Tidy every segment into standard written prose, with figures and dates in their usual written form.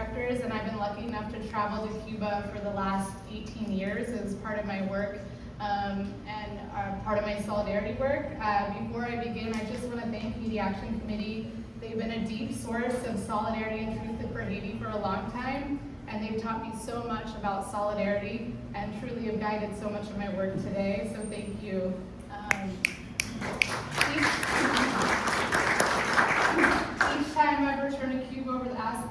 contractors, and I've been lucky enough to travel to Cuba for the last 18 years as part of my work and part of my solidarity work. Before I begin, I just want to thank Haiti Action Committee. They've been a deep source of solidarity and truth for Haiti for a long time, and they've taught me so much about solidarity and truly have guided so much of my work today, so thank you. Each time I've returned to Cuba over the past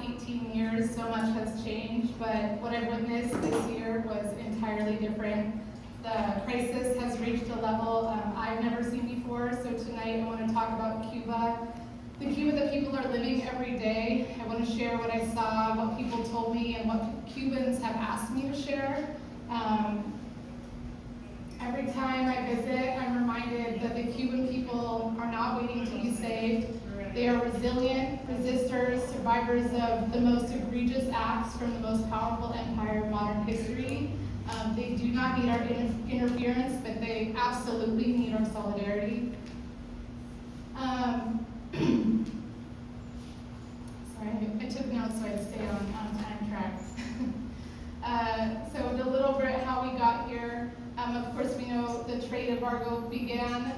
18 years, so much has changed, but what I've witnessed this year was entirely different. The crisis has reached a level I've never seen before, so tonight I want to talk about Cuba. The Cuba that people are living every day. I want to share what I saw, what people told me, and what Cubans have asked me to share. Every time I visit, I'm reminded that the Cuban people are not waiting to be saved. They are resilient, resistors, survivors of the most egregious acts from the most powerful empire of modern history. They do not need our interference, but they absolutely need our solidarity. Sorry, I took notes so I'd stay on time track. So a little bit how we got here. Of course, we know the trade embargo began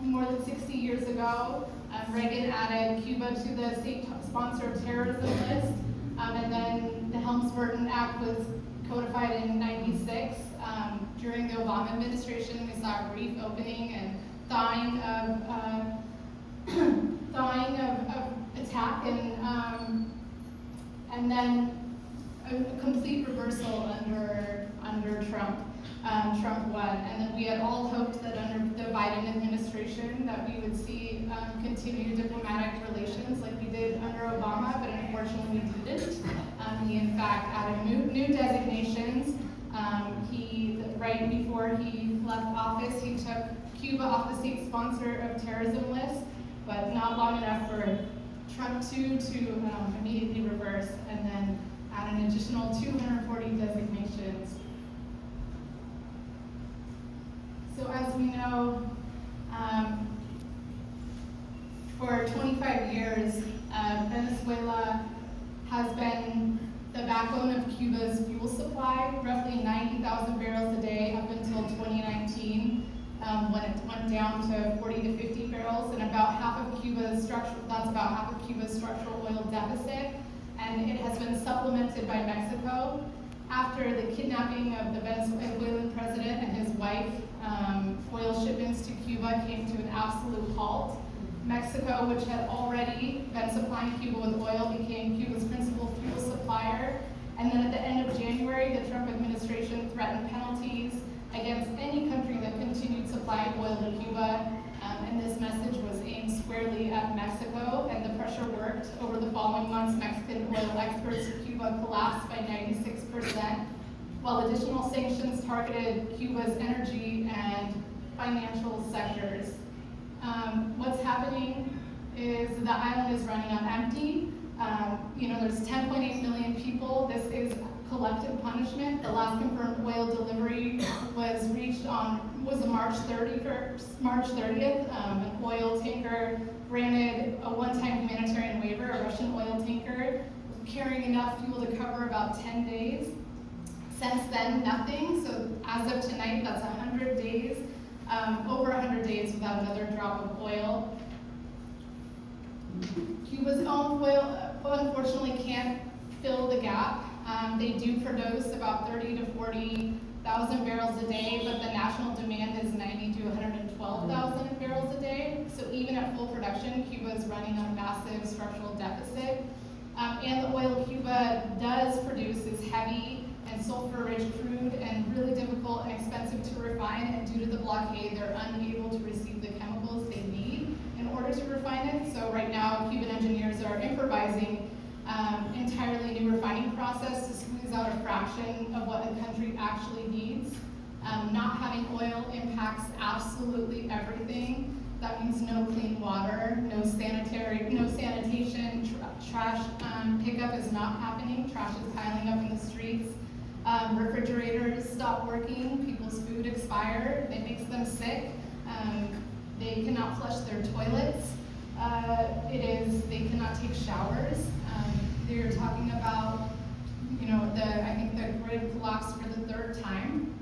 more than 60 years ago. Reagan added Cuba to the state sponsor of terrorism list, and then the Helms-Burton Act was codified in '96. During the Obama administration, we saw a brief opening and thawing of attack, and then a complete reversal under Trump. Trump won, and then we had all hoped that under the Biden administration that we would see continued diplomatic relations like we did under Obama, but unfortunately we didn't. He in fact added new designations. Right before he left office, he took Cuba off the state sponsor of terrorism list, but not long enough for Trump to immediately reverse and then add an additional 240 designations. So as we know, for 25 years, Venezuela has been the backbone of Cuba's fuel supply, roughly 90,000 barrels a day up until 2019, when it went down to 40 to 50 barrels, and about half of Cuba's structural oil deficit, and it has been supplemented by Mexico. After the kidnapping of the Venezuelan president and his wife, oil shipments to Cuba came to an absolute halt. Mexico, which had already been supplying Cuba with oil, became Cuba's principal fuel supplier. And then at the end of January, the Trump administration threatened penalties against any country that continued supplying oil to Cuba. And this message was aimed squarely at Mexico, and the pressure worked. Over the following months, Mexican oil exports to Cuba collapsed by 96%, while additional sanctions targeted Cuba's energy and financial sectors. What's happening is the island is running on empty. There's 10.8 million people. This is collective punishment. The last confirmed oil delivery was March 30th. An oil tanker granted a one-time humanitarian waiver, a Russian oil tanker, carrying enough fuel to cover about 10 days. Since then, nothing. So as of tonight, that's 100 days, over 100 days without another drop of oil. Cuba's own oil, unfortunately, can't fill the gap. They do produce about 30 to 40,000 barrels a day, but the national demand is 90 to 112,000 barrels a day. So even at full production, Cuba is running on a massive structural deficit. And the oil Cuba does produce is heavy and sulfur-rich crude and really difficult and expensive to refine. And due to the blockade, they're unable to receive the chemicals they need in order to refine it. So right now, Cuban engineers are improvising entirely new refining process to squeeze out a fraction of what the country actually needs. Not having oil impacts absolutely everything. That means no clean water, no sanitation, trash pickup is not happening. Trash is piling up in the streets. Refrigerators stop working. People's food expire. It makes them sick. They cannot flush their toilets. They cannot take showers. They're talking about, I think the grid collapsed for the third time,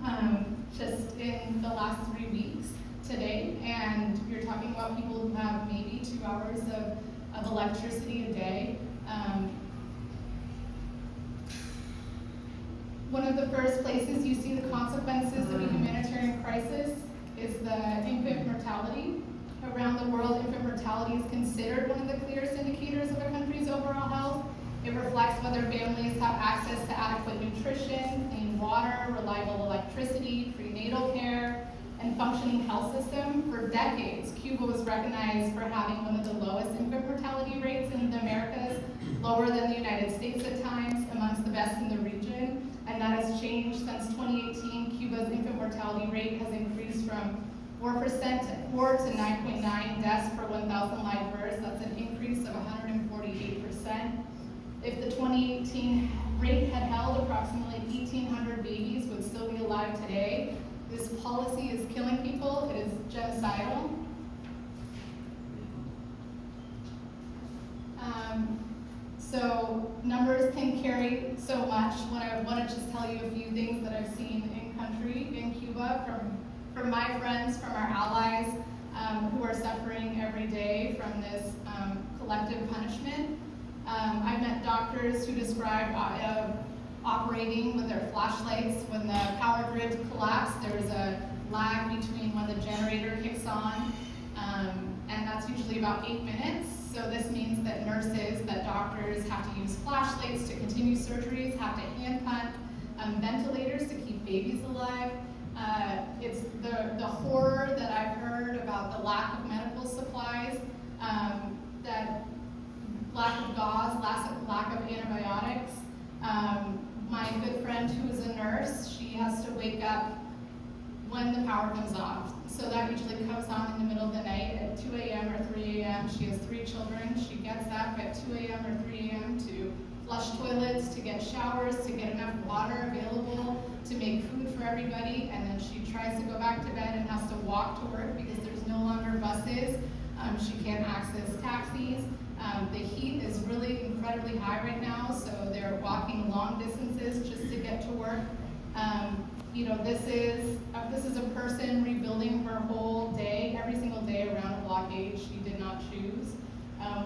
just in the last 3 weeks today. And you're talking about people who have maybe 2 hours of electricity a day. One of the first places you see the consequences of a humanitarian crisis is the infant mortality. Around the world, infant mortality is considered one of the clearest indicators of a country's overall health. It reflects whether families have access to adequate nutrition, clean water, reliable electricity, prenatal care, and functioning health system. For decades, Cuba was recognized for having one of the lowest infant mortality rates in the Americas, lower than the United States at times, amongst the best in the region. And that has changed since 2018. Cuba's infant mortality rate has increased from 4% to 9.9 deaths per 1,000 live births. That's an increase of 148%. If the 2018 rate had held, approximately 1,800 babies would still be alive today. This policy is killing people. It is genocidal. So numbers can carry so much. When I want to just tell you a few things that I've seen in country, in Cuba, from my friends, from our allies who are suffering every day from this collective punishment. I met doctors who described operating with their flashlights when the power grid collapsed. There was a lag between when the generator kicks on, and that's usually about 8 minutes. So this means that nurses, that doctors have to use flashlights to continue surgeries, have to hand pump ventilators to keep babies alive. It's the horror that I've heard about the lack of medical supplies, that lack of gauze, lack of antibiotics. My good friend who is a nurse, she has to wake up when the power comes off. So that usually comes on in the middle of the night at 2 a.m. or 3 a.m. She has 3 children. She gets up at 2 a.m. or 3 a.m. to flush toilets, to get showers, to get enough water available, to make food for everybody, and then she tries to go back to bed and has to walk to work because there's no longer buses. She can't access taxis. The heat is really incredibly high right now, so they're walking long distances just to get to work. This is a person rebuilding her whole day, every single day around a blockade she did not choose.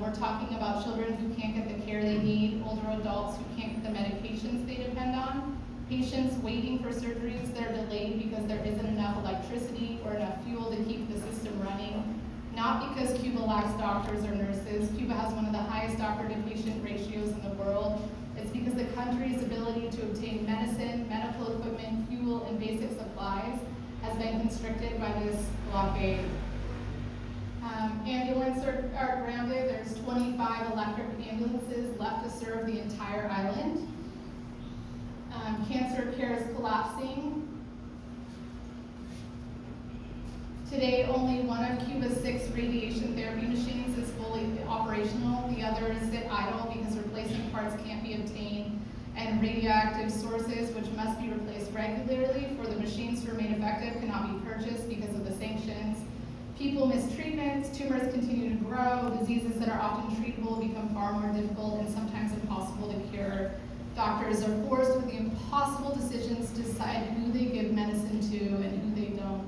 We're talking about children who can't get the care they need, older adults who can't get the medications they depend on, patients waiting for surgeries that are delayed because there isn't enough electricity or enough fuel to keep the system running. Not because Cuba lacks doctors or nurses. Cuba has one of the highest doctor-to-patient ratios in the world. It's because the country's ability to obtain medicine, medical equipment, fuel, and basic supplies has been constricted by this blockade. Ambulances are grounded. There's 25 electric ambulances left to serve the entire island. Cancer care is collapsing. Today, only one of Cuba's 6 radiation therapy machines is fully operational. The others sit idle because replacement parts can't be obtained, and radioactive sources, which must be replaced regularly for the machines to remain effective, cannot be purchased because of the sanctions. People miss treatments, tumors continue to grow, diseases that are often treatable become far more difficult and sometimes impossible to cure. Doctors are forced with the impossible decisions to decide who they give medicine to and who they don't.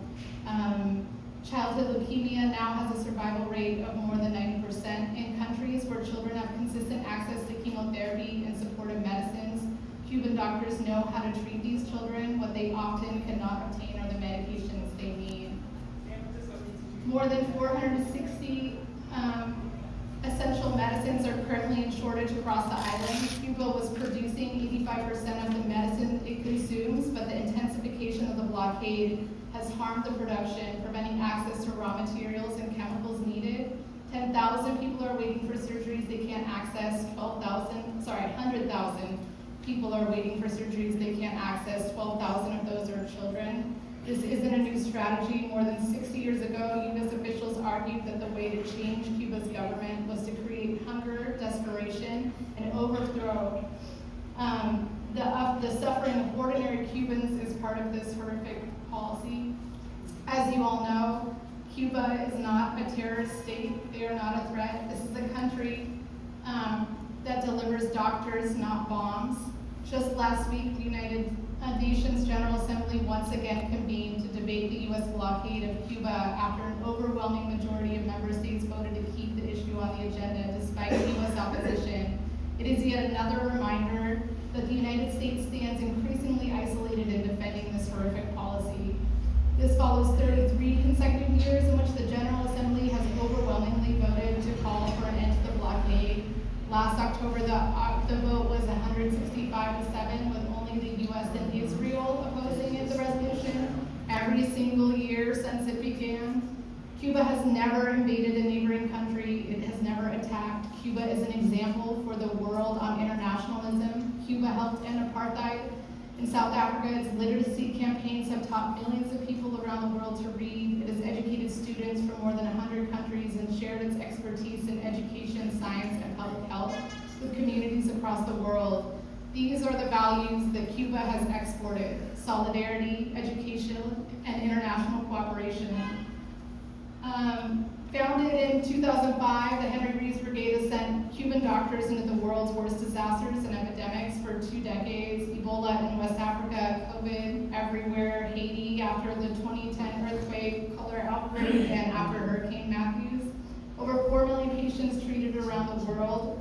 Childhood leukemia now has a survival rate of more than 90% in countries where children have consistent access to chemotherapy and supportive medicines. Cuban doctors know how to treat these children. What they often cannot obtain are the medications they need. More than 460 essential medicines are currently in shortage across the island. Cuba was producing 85% of the medicine it consumes, but the intensification of the blockade has harmed the production, preventing access to raw materials and chemicals needed. 10,000 people are waiting for surgeries they can't access. 100,000 people are waiting for surgeries they can't access. 12,000 of those are children. This isn't a new strategy. More than 60 years ago, U.S. officials argued that the way to change Cuba's government was to create hunger, desperation, and overthrow. The suffering of ordinary Cubans is part of this horrific policy. As you all know, Cuba is not a terrorist state. They are not a threat. This is a country that delivers doctors, not bombs. Just last week, the United Nations General Assembly once again convened to debate the U.S. blockade of Cuba after an overwhelming majority of member states voted to keep the issue on the agenda despite U.S. opposition. It is yet another reminder that the United States stands increasingly isolated in defending this horrific policy. This follows 33 consecutive years in which the General Assembly has overwhelmingly voted to call for an end to the blockade. Last October, the vote was 165-7, with only the U.S. and Israel opposing the resolution. Every single year since it began, Cuba has never invaded a neighboring country. It has never attacked. Cuba is an example for the world on internationalism. Cuba helped end apartheid. In South Africa, its literacy campaigns have taught millions of people around the world to read. It has educated students from more than 100 countries and shared its expertise in education, science, and public health with communities across the world. These are the values that Cuba has exported: solidarity, education, and international cooperation. Founded in 2005, the Henry Reeves Brigade has sent Cuban doctors into the world's worst disasters and epidemics for 2 decades: Ebola in West Africa, COVID everywhere, Haiti after the 2010 earthquake, cholera outbreak, and after Hurricane Matthews. Over 4 million patients treated around the world,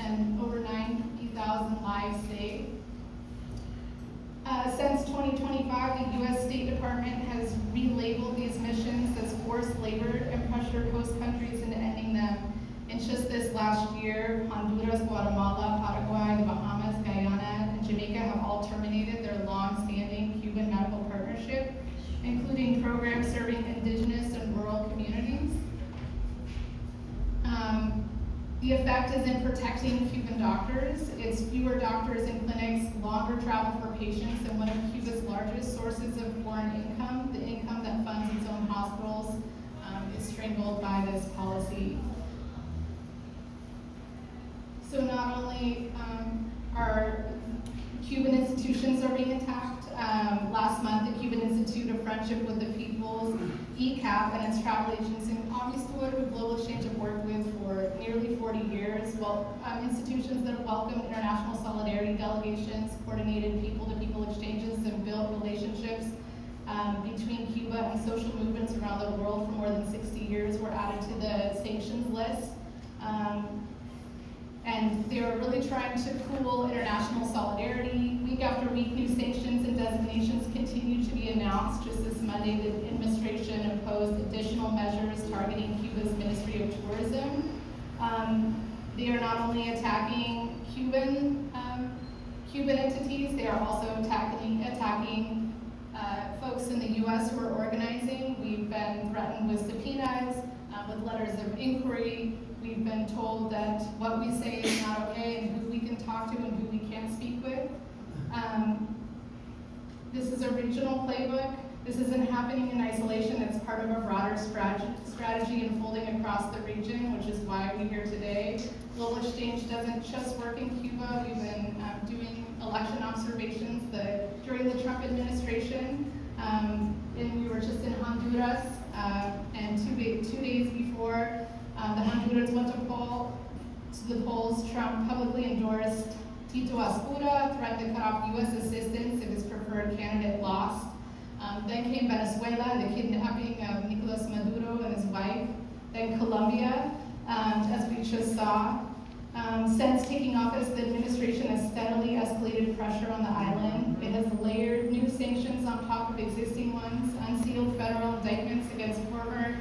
and over 90,000 lives saved. Since 2025, the U.S. State Department has relabeled these missions as forced labor and pressured host countries into ending them. In just this last year, Honduras, Guatemala, Paraguay, the Bahamas, Guyana, and Jamaica have all terminated their long-standing Cuban medical partnership, including programs serving indigenous and rural communities. The effect is in protecting Cuban doctors. It's fewer doctors in clinics, longer travel for patients, and one of Cuba's largest sources of foreign income, the income that funds its own hospitals, is strangled by this policy. So not only are Cuban institutions are being attacked. Last month, the Cuban Institute of Friendship with the Peoples, ECAP, and its travel agency, Obviously, with Global Exchange have worked with for nearly 40 years. Institutions that have welcomed international solidarity delegations, coordinated people-to-people exchanges, and built relationships between Cuba and social movements around the world for more than 60 years were added to the sanctions list. And they are really trying to cool international solidarity. Week after week, new sanctions and designations continue to be announced. Just this Monday, the administration imposed additional measures targeting Cuba's Ministry of Tourism. They are not only attacking Cuban entities, they are also attacking folks in the U.S. who are organizing. We've been threatened with subpoenas, with letters of inquiry. We've been told that what we say is not okay and who we can talk to and who we can't speak with. This is a regional playbook. This isn't happening in isolation. It's part of a broader strategy unfolding across the region, which is why we're here today. Global Exchange doesn't just work in Cuba. We've been doing election observations during the Trump administration. And we were just in Honduras, and two days before the Hondurans went to the polls, Trump publicly endorsed Tito Ascura, threatened to cut off U.S. assistance if his preferred candidate lost. Then came Venezuela and the kidnapping of Nicolas Maduro and his wife. Then Colombia, as we just saw. Since taking office, the administration has steadily escalated pressure on the island. It has layered new sanctions on top of existing ones, unsealed federal indictments against former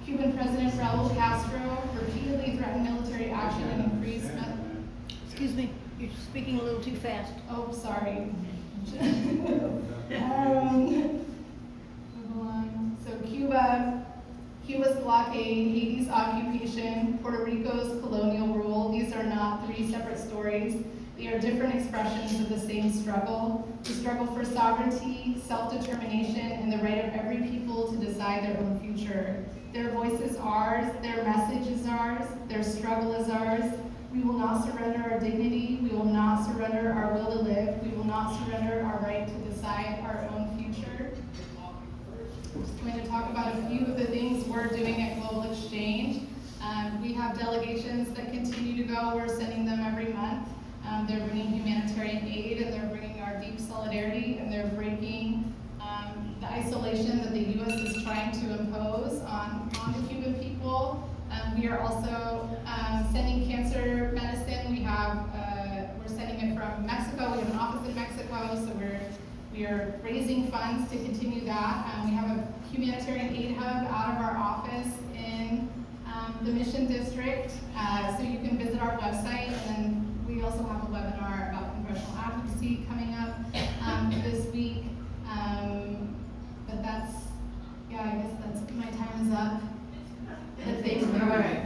Cuban President Raul Castro, repeatedly threatened military action and increased... Excuse me, you're speaking a little too fast. Oh, sorry. So Cuba's blockade, Haiti's occupation, Puerto Rico's colonial rule, these are not 3 separate stories. They are different expressions of the same struggle. The struggle for sovereignty, self-determination, and the right of every people to decide their own future. Their voice is ours, their message is ours, their struggle is ours. We will not surrender our dignity, we will not surrender our will to live, we will not surrender our right to decide our own future. I'm just going to talk about a few of the things we're doing at Global Exchange. We have delegations that continue to go. We're sending them every They're bringing humanitarian aid, and they're bringing our deep solidarity, and they're breaking the isolation that the U.S. is trying to impose on the Cuban people. We are also sending cancer medicine. We're sending it from Mexico. We have an office in Mexico, so we are raising funds to continue that. We have a humanitarian aid hub out of our office in the Mission District, so you can visit our website. And then we also have a webinar about congressional advocacy coming up this week. But that's, yeah, I guess that's, my time is up. But thanks for All right.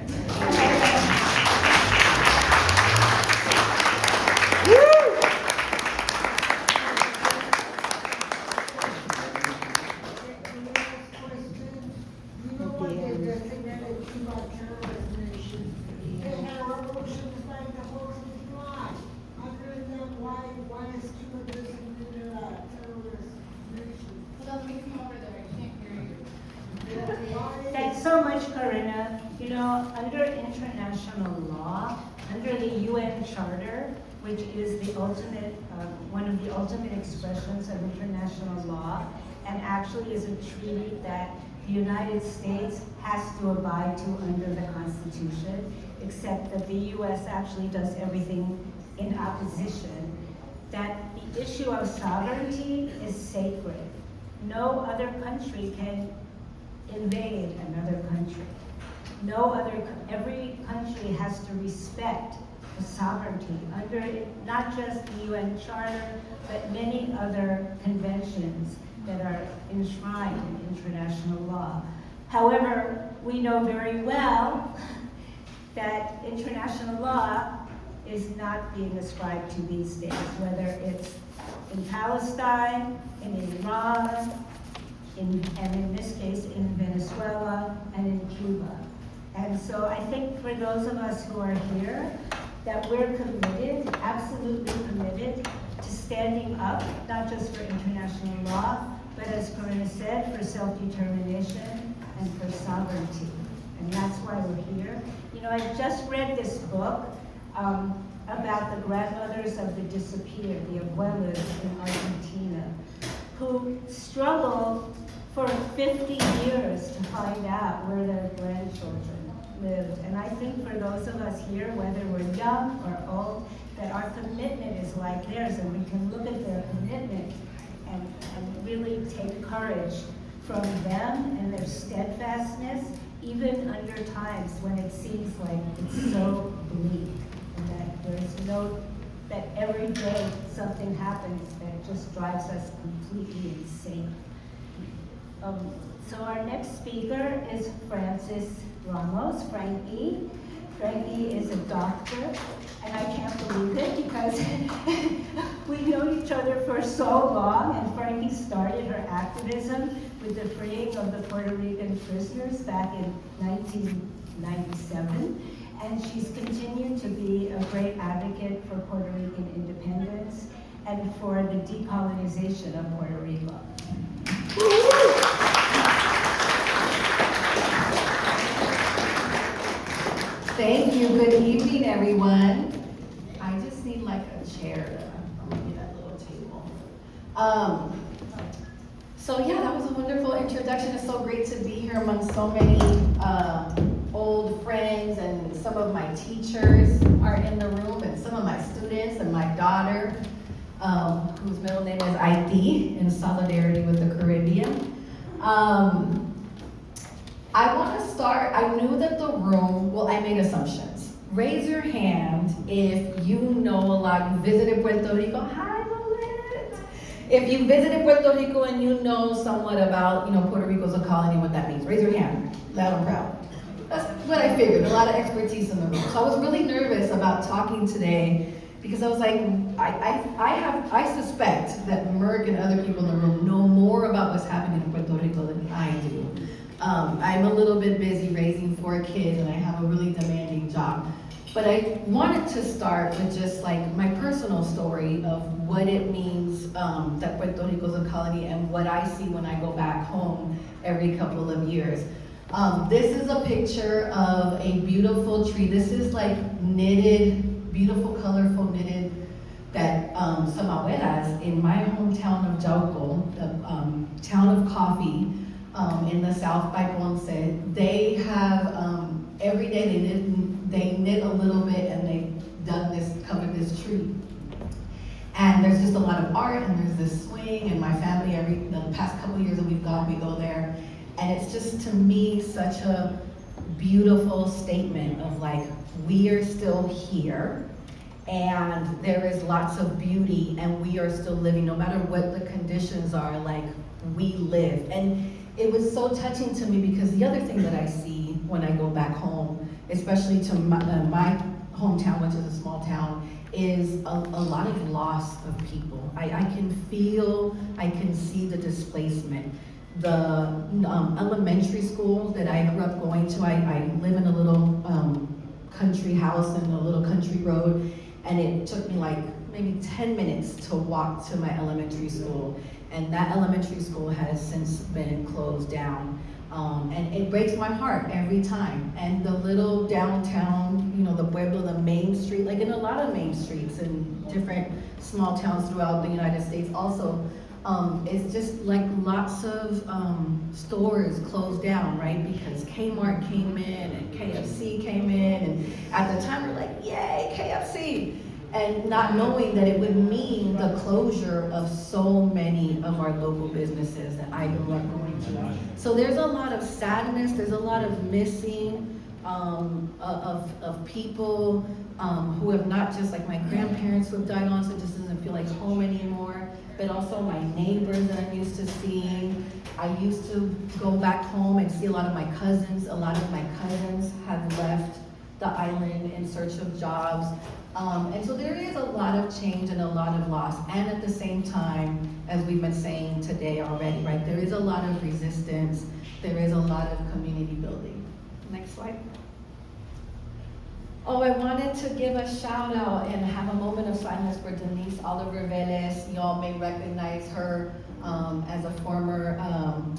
Thanks so much, Corinna. You know, under international law, under the UN Charter, which is the ultimate, one of the ultimate expressions of international law, and actually is a treaty that the United States has to abide to under the Constitution, except that the US actually does everything in opposition, that the issue of sovereignty is sacred. No other country can invade another country. Every country has to respect the sovereignty under not just the UN Charter, but many other conventions that are enshrined in international law. However, we know very well that international law is not being ascribed to these days, whether it's in Palestine, in Iran, and in this case in Venezuela and in Cuba. And so I think for those of us who are here, that we're committed, absolutely committed, to standing up, not just for international law, but as Corinna said, for self-determination and for sovereignty. And that's why we're here. You know, I just read this book about the grandmothers of the disappeared, the abuelas in Argentina, who struggled for 50 years to find out where their grandchildren lived. And I think for those of us here, whether we're young or old, that our commitment is like theirs, and we can look at their commitment and really take courage from them and their steadfastness, even under times when it seems like it's so bleak, and that every day something happens that just drives us completely insane. So our next speaker is Francis Ramos, Frankie. Frankie is a doctor, and I can't believe it because we've known each other for so long, and Frankie started her activism with the freeing of the Puerto Rican prisoners back in 1997, and she's continued to be a great advocate for Puerto Rican independence and for the decolonization of Puerto Rico. Thank you. Good evening, everyone. I just need like a chair to get that little table. So yeah, that was a wonderful introduction. It's so great to be here among so many old friends, and some of my teachers are in the room, and some of my students, and my daughter, whose middle name is Haiti, in solidarity with the Caribbean. I want to start, I knew that the room, well, I made assumptions. Raise your hand if you know a lot, you visited Puerto Rico. Hi, Lilith. If you visited Puerto Rico and you know somewhat about, Puerto Rico's a colony, what that means. Raise your hand, loud and proud. That's what I figured, a lot of expertise in the room. So I was really nervous about talking today because I was like, I suspect that Merck and other people in the room know more about what's happening in Puerto Rico than I do. I'm a little bit busy raising 4 kids, and I have a really demanding job. But I wanted to start with just like my personal story of what it means that Puerto Rico is a colony and what I see when I go back home every couple of years. This is a picture of a beautiful tree. This is like knitted, beautiful, colorful knitted that some abuelas in my hometown of Jauco, the town of coffee in the South by Ponce, they have every day they knit a little bit and they covered this tree. And there's just a lot of art and there's this swing, and my family the past couple of years that we've gone, we go there. And it's just, to me, such a beautiful statement of like, we are still here and there is lots of beauty and we are still living, no matter what the conditions are, like, we live. And it was so touching to me because the other thing that I see when I go back home, especially to my hometown, which is a small town, is a lot of loss of people. I can see the displacement. The elementary school that I grew up going to, I live in a little country house in a little country road, and it took me like maybe 10 minutes to walk to my elementary school. And that elementary school has since been closed down. And it breaks my heart every time. And the little downtown, the Pueblo, the main street, like in a lot of main streets in different small towns throughout the United States also, it's just like lots of stores closed down, right? Because Kmart came in and KFC came in, and at the time we're like, yay, KFC! And not knowing that it would mean the closure of so many of our local businesses that I grew up going to. So there's a lot of sadness, there's a lot of missing of people who have not just like my grandparents who have died on, so it just doesn't feel like home anymore, but also my neighbors that I'm used to seeing. I used to go back home and see a lot of my cousins. A lot of my cousins have left the island in search of jobs. And so there is a lot of change and a lot of loss. And at the same time, as we've been saying today already, right, there is a lot of resistance. There is a lot of community building. Next slide. Oh, I wanted to give a shout out and have a moment of silence for Denise Oliver Velez. Y'all may recognize her as a former,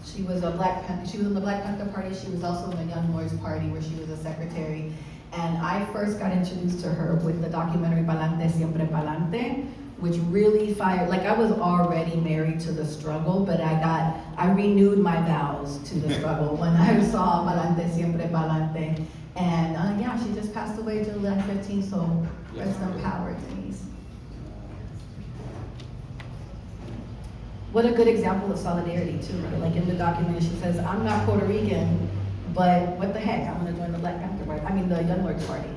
she was in the Black Panther Party. She was also in the Young Boys Party where she was a secretary. And I first got introduced to her with the documentary Pa'lante Siempre Pa'lante, which really fired, like I was already married to the struggle, but I renewed my vows to the struggle when I saw Pa'lante Siempre Pa'lante. And yeah, she just passed away July 15th, so rest in power, Denise. What a good example of solidarity too, right? Like in the documentary, she says, I'm not Puerto Rican, but what the heck, I'm gonna join the Black Panther Party, the Young Lords Party.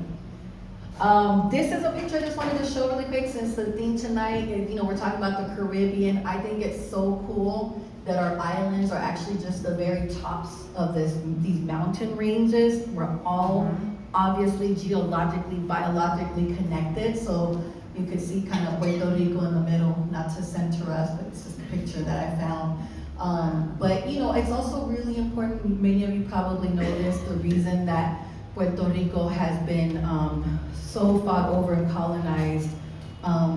This is a picture I just wanted to show really quick since the theme tonight is, we're talking about the Caribbean. I think it's so cool that our islands are actually just the very tops of these mountain ranges. We're all obviously geologically, biologically connected. So you could see kind of Puerto Rico in the middle, not to center us, but it's just a picture that I found. But it's also really important, many of you probably know this, the reason that Puerto Rico has been so fought over and colonized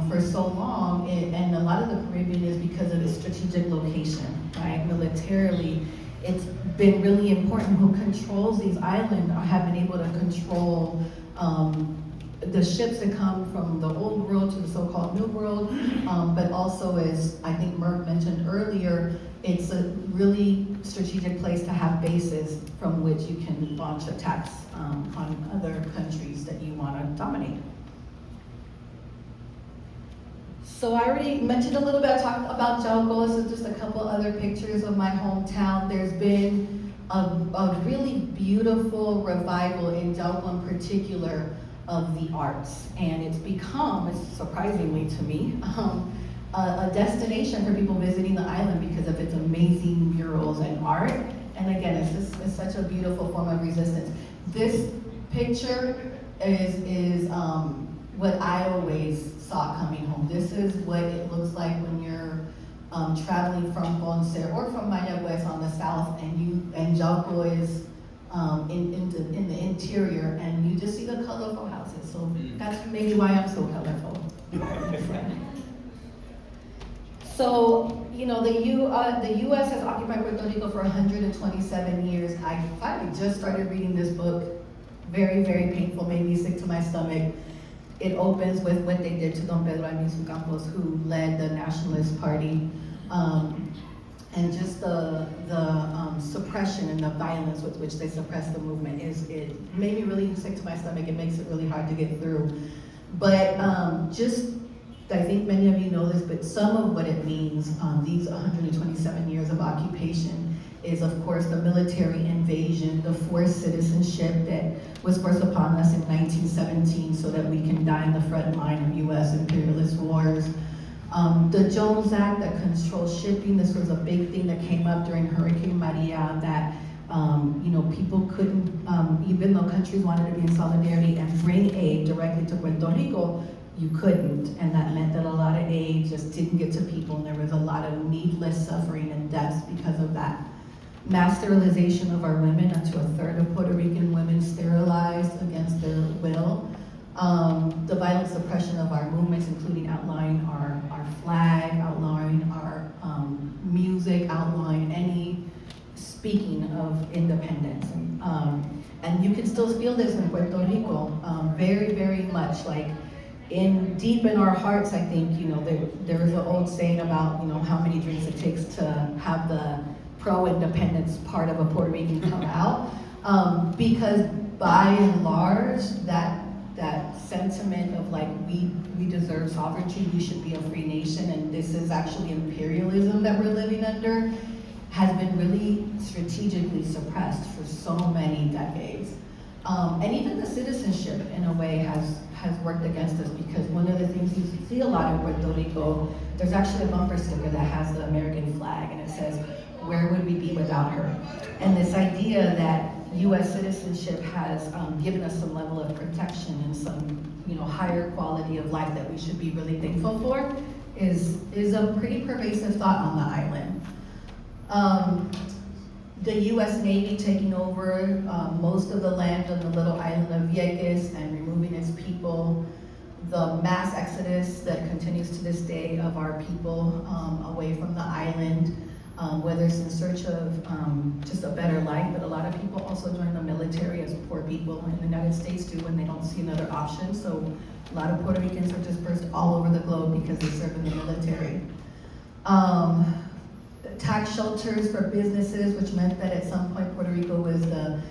for so long, and a lot of the Caribbean is because of its strategic location, right? Militarily, it's been really important. Who controls these islands have been able to control the ships that come from the old world to the so-called new world, but also, as I think Merck mentioned earlier, it's a really strategic place to have bases from which you can launch attacks on other countries that you want to dominate. So I already mentioned a little bit, I talked about Jauco. This is just a couple other pictures of my hometown. There's been a really beautiful revival in Jauco in particular of the arts. And it's become, surprisingly to me, a destination for people visiting the island because of its amazing murals and art. And again, it's such a beautiful form of resistance. This picture is what I always saw coming home. This is what it looks like when you're traveling from Ponce or from Mayagüez on the south, and Jauco is in the interior, and you just see the colorful houses. So that's maybe why I'm so colorful. So, the U.S. has occupied Puerto Rico for 127 years. I finally just started reading this book. Very, very painful, made me sick to my stomach. It opens with what they did to Don Pedro Albizu Campos, who led the Nationalist Party. And just the suppression and the violence with which they suppressed the movement it made me really sick to my stomach. It makes it really hard to get through. But I think many of you know this, but some of what it means, these 127 years of occupation, is of course the military invasion, the forced citizenship that was forced upon us in 1917 so that we can die in the front line of US imperialist wars. The Jones Act that controls shipping, this was a big thing that came up during Hurricane Maria, that people couldn't, even though countries wanted to be in solidarity and bring aid directly to Puerto Rico, you couldn't, and that meant that a lot of aid just didn't get to people, and there was a lot of needless suffering and deaths because of that. Mass sterilization of our women, up to a third of Puerto Rican women sterilized against their will. The violent suppression of our movements, including outlawing our flag, outlawing our music, outlawing any speaking of independence. And you can still feel this in Puerto Rico, very, very much. Like deep in our hearts, I think, there is an old saying about, how many drinks it takes to have the pro-independence part of a Puerto Rican come out. Because by and large, that sentiment of like, we deserve sovereignty, we should be a free nation, and this is actually imperialism that we're living under, has been really strategically suppressed for so many decades. And even the citizenship, in a way, has worked against us, because one of the things you see a lot in Puerto Rico, there's actually a bumper sticker that has the American flag, and it says, "Where would we be without her?" And this idea that US citizenship has given us some level of protection and some higher quality of life that we should be really thankful for is a pretty pervasive thought on the island. The US Navy taking over most of the land on the little island of Vieques and removing its people, the mass exodus that continues to this day of our people away from the island, whether it's in search of just a better life, but a lot of people also join the military, as poor people in the United States do when they don't see another option. So a lot of Puerto Ricans are dispersed all over the globe because they serve in the military. Tax shelters for businesses, which meant that at some point Puerto Rico was a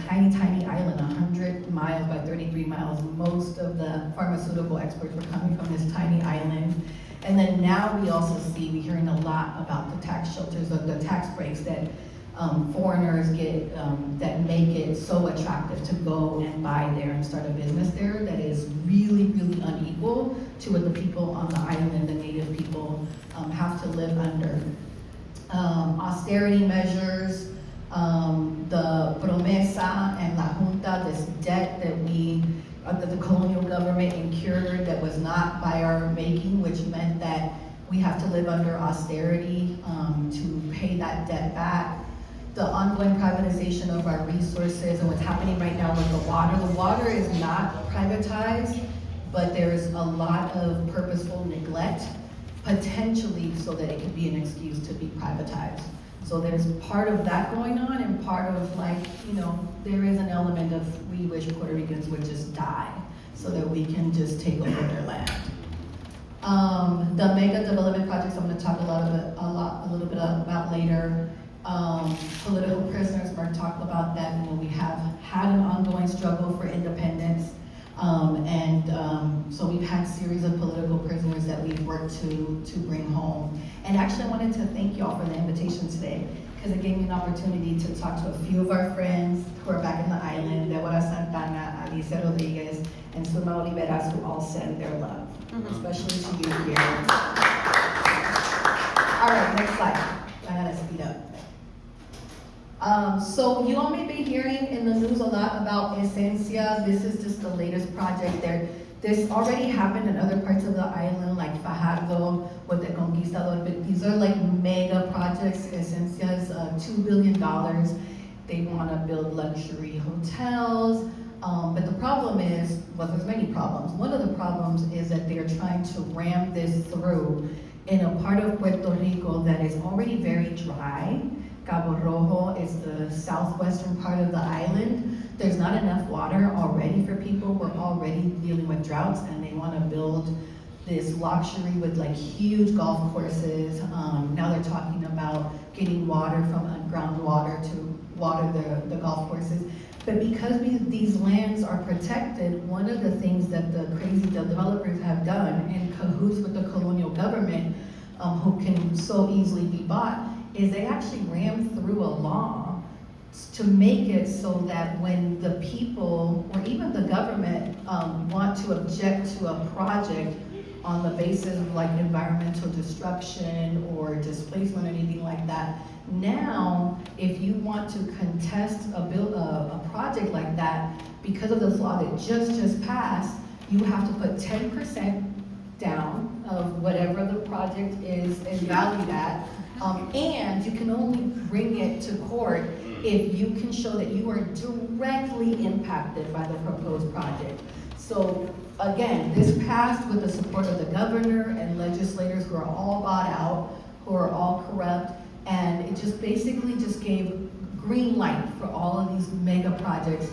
tiny, tiny island, 100 miles by 33 miles. Most of the pharmaceutical exports were coming from this tiny island. And then now we're hearing a lot about the tax shelters, or the tax breaks that foreigners get that make it so attractive to go and buy there and start a business there, that is really, really unequal to what the people on the island, the native people, have to live under. Austerity measures, the promesa and la junta, this debt that the colonial government incurred that was not by our making, which meant that we have to live under austerity to pay that debt back. The ongoing privatization of our resources and what's happening right now with the water. The water is not privatized, but there's a lot of purposeful neglect, potentially so that it could be an excuse to be privatized. So there's part of that going on, and part of there is an element of we wish Puerto Ricans would just die so that we can just take over their land. The mega development projects I'm going to talk a little bit about later. Political prisoners, Mark talked about that. We have had an ongoing struggle for independence. So we've had a series of political prisoners that we've worked to bring home. And actually I wanted to thank y'all for the invitation today, because it gave me an opportunity to talk to a few of our friends who are back in the island, Deborah Santana, Alice Rodriguez, and Suma Oliveras, who all send their love, especially to you here. All right, next slide. I gotta speed up. So you all may be hearing in the news a lot about Esencia. This is just the latest project there. This already happened in other parts of the island, like Fajardo with the Conquistador, but these are like mega projects. Esencia is $2 billion. They want to build luxury hotels, but the problem is, well, there's many problems. One of the problems is that they're trying to ram this through in a part of Puerto Rico that is already very dry. Cabo Rojo is the southwestern part of the island. There's not enough water already for people. We're already dealing with of droughts, and they want to build this luxury with like huge golf courses. Now they're talking about getting water from groundwater to water the golf courses. But because these lands are protected, one of the things that the developers have done in cahoots with the colonial government, who can so easily be bought, is they actually rammed through a law to make it so that when the people or even the government want to object to a project on the basis of like environmental destruction or displacement or anything like that, now if you want to contest a project like that, because of this law that just passed, you have to put 10% down of whatever the project is valued at, and you can only bring it to court if you can show that you are directly impacted by the proposed project. So again, this passed with the support of the governor and legislators who are all bought out, who are all corrupt, and it just basically just gave green light for all of these mega projects,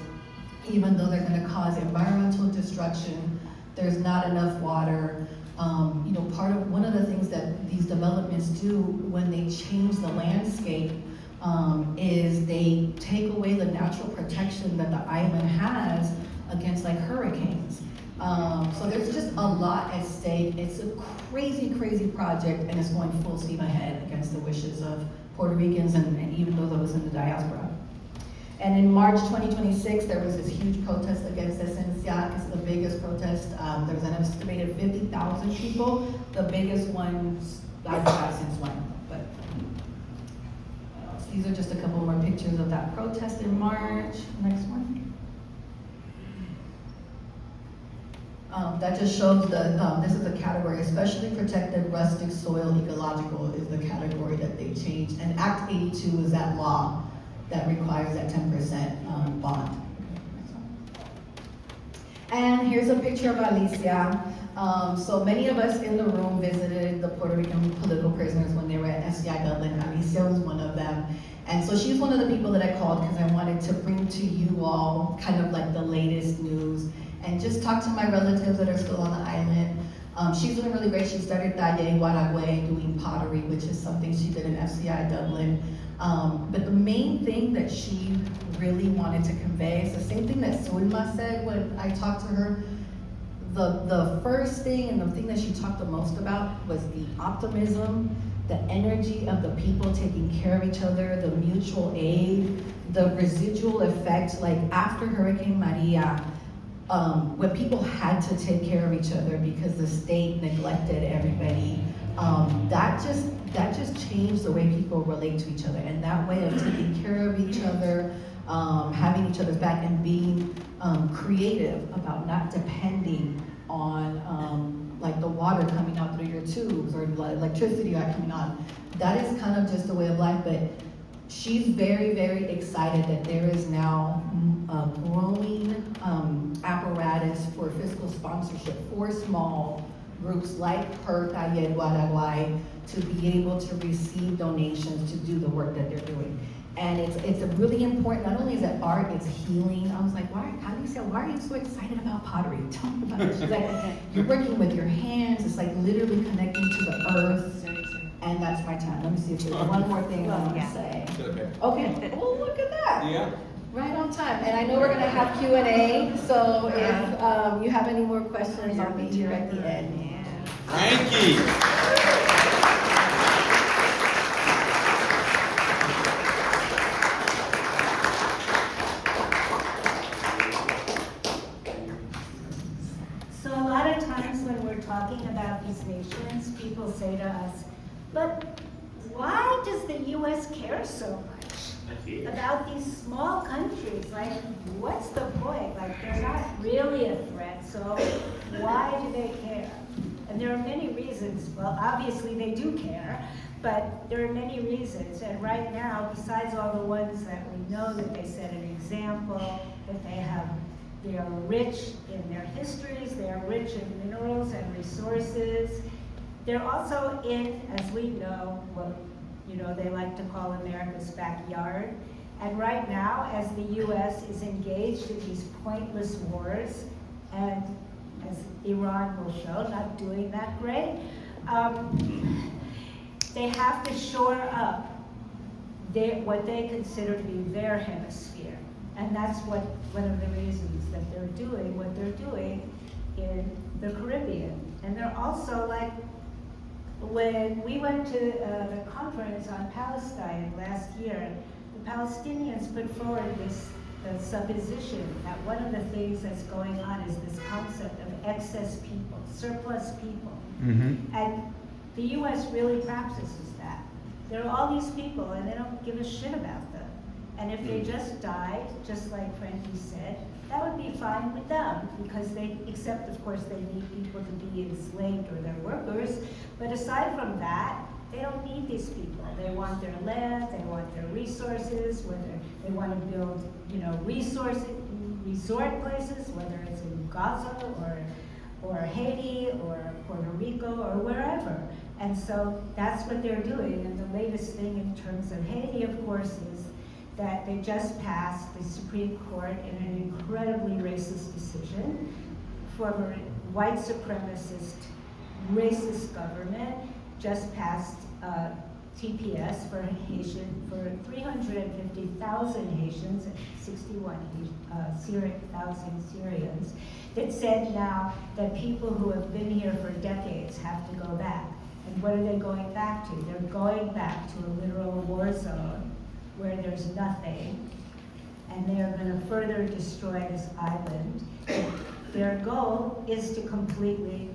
even though they're gonna cause environmental destruction, there's not enough water. One of the things that these developments do when they change the landscape is they take away the natural protection that the island has against like hurricanes. So there's just a lot at stake. It's a crazy, crazy project, and it's going full steam ahead against the wishes of Puerto Ricans and even those in the diaspora. And in March 2026, there was this huge protest against Esencia. It's the biggest protest. There was an estimated 50,000 people. The biggest ones I've had since when, but these are just a couple more pictures of that protest in March. Next one. That just shows this is the category, especially protected rustic soil ecological is the category that they changed. And Act 82 is that law that requires that 10% bond. And here's a picture of Alicia. So many of us in the room visited the Puerto Rican political prisoners when they were at SCI Dublin. Alicia was one of them. And so she's one of the people that I called because I wanted to bring to you all kind of like the latest news and just talk to my relatives that are still on the island. She's doing really great. She started Taller Guaragüe doing pottery, which is something she did in FCI Dublin. But the main thing that she really wanted to convey is the same thing that Sulma said when I talked to her. The first thing and the thing that she talked the most about was the optimism, the energy of the people taking care of each other, the mutual aid, the residual effect, like after Hurricane Maria, when people had to take care of each other because the state neglected everybody, that just changed the way people relate to each other. And that way of taking care of each other, having each other's back, and being creative about not depending on like the water coming out through your tubes or electricity coming on. That is kind of just a way of life, but she's very, very excited that there is now a growing apparatus for fiscal sponsorship for small groups like her, Taller Guaragüe, to be able to receive donations to do the work that they're doing. And it's a really important, not only is it art, it's healing. I was like, why are you so excited about pottery? Tell me about it. She's like, you're working with your hands, it's like literally connecting to the earth. And that's my time. Let me see if there's one more thing I want to say. Okay, well, look at that. Yeah. Right on time. And I know we're gonna have Q&A, so if you have any more questions, I'll be here at the end. Frankie. So a lot of times when we're talking about these nations, people say to us, but why does the US care so much about these small countries? Like, what's the point? Like, they're not really a threat, so why do they care? And there are many reasons. Well, obviously they do care, but there are many reasons. And right now, besides all the ones that we know that they set an example, that they are rich in their histories, they are rich in minerals and resources. They're also in, as we know, what they like to call America's backyard. And right now, as the US is engaged in these pointless wars, and as Iran will show, not doing that great. They have to shore up what they consider to be their hemisphere. And that's one of the reasons that they're doing what they're doing in the Caribbean. And they're also like, when we went to the conference on Palestine last year, the Palestinians put forward this supposition that one of the things that's going on is this concept of excess people, surplus people. Mm-hmm. And the US really practices that. There are all these people and they don't give a shit about them. And if they just died, just like Frankie said, that would be fine with them, because except of course they need people to be enslaved or their workers. But aside from that, they don't need these people. They want their land, they want their resources, whether they want to build, resort places, whether it's in Gaza or Haiti or Puerto Rico or wherever. And so that's what they're doing. And the latest thing in terms of Haiti, of course, is that they just passed the Supreme Court in an incredibly racist decision. Former white supremacist, racist government just passed TPS for 350,000 Haitians and 61,000 Syrians. That said now that people who have been here for decades have to go back. And what are they going back to? They're going back to a literal war zone where there's nothing, and they are going to further destroy this island. Their goal is to completely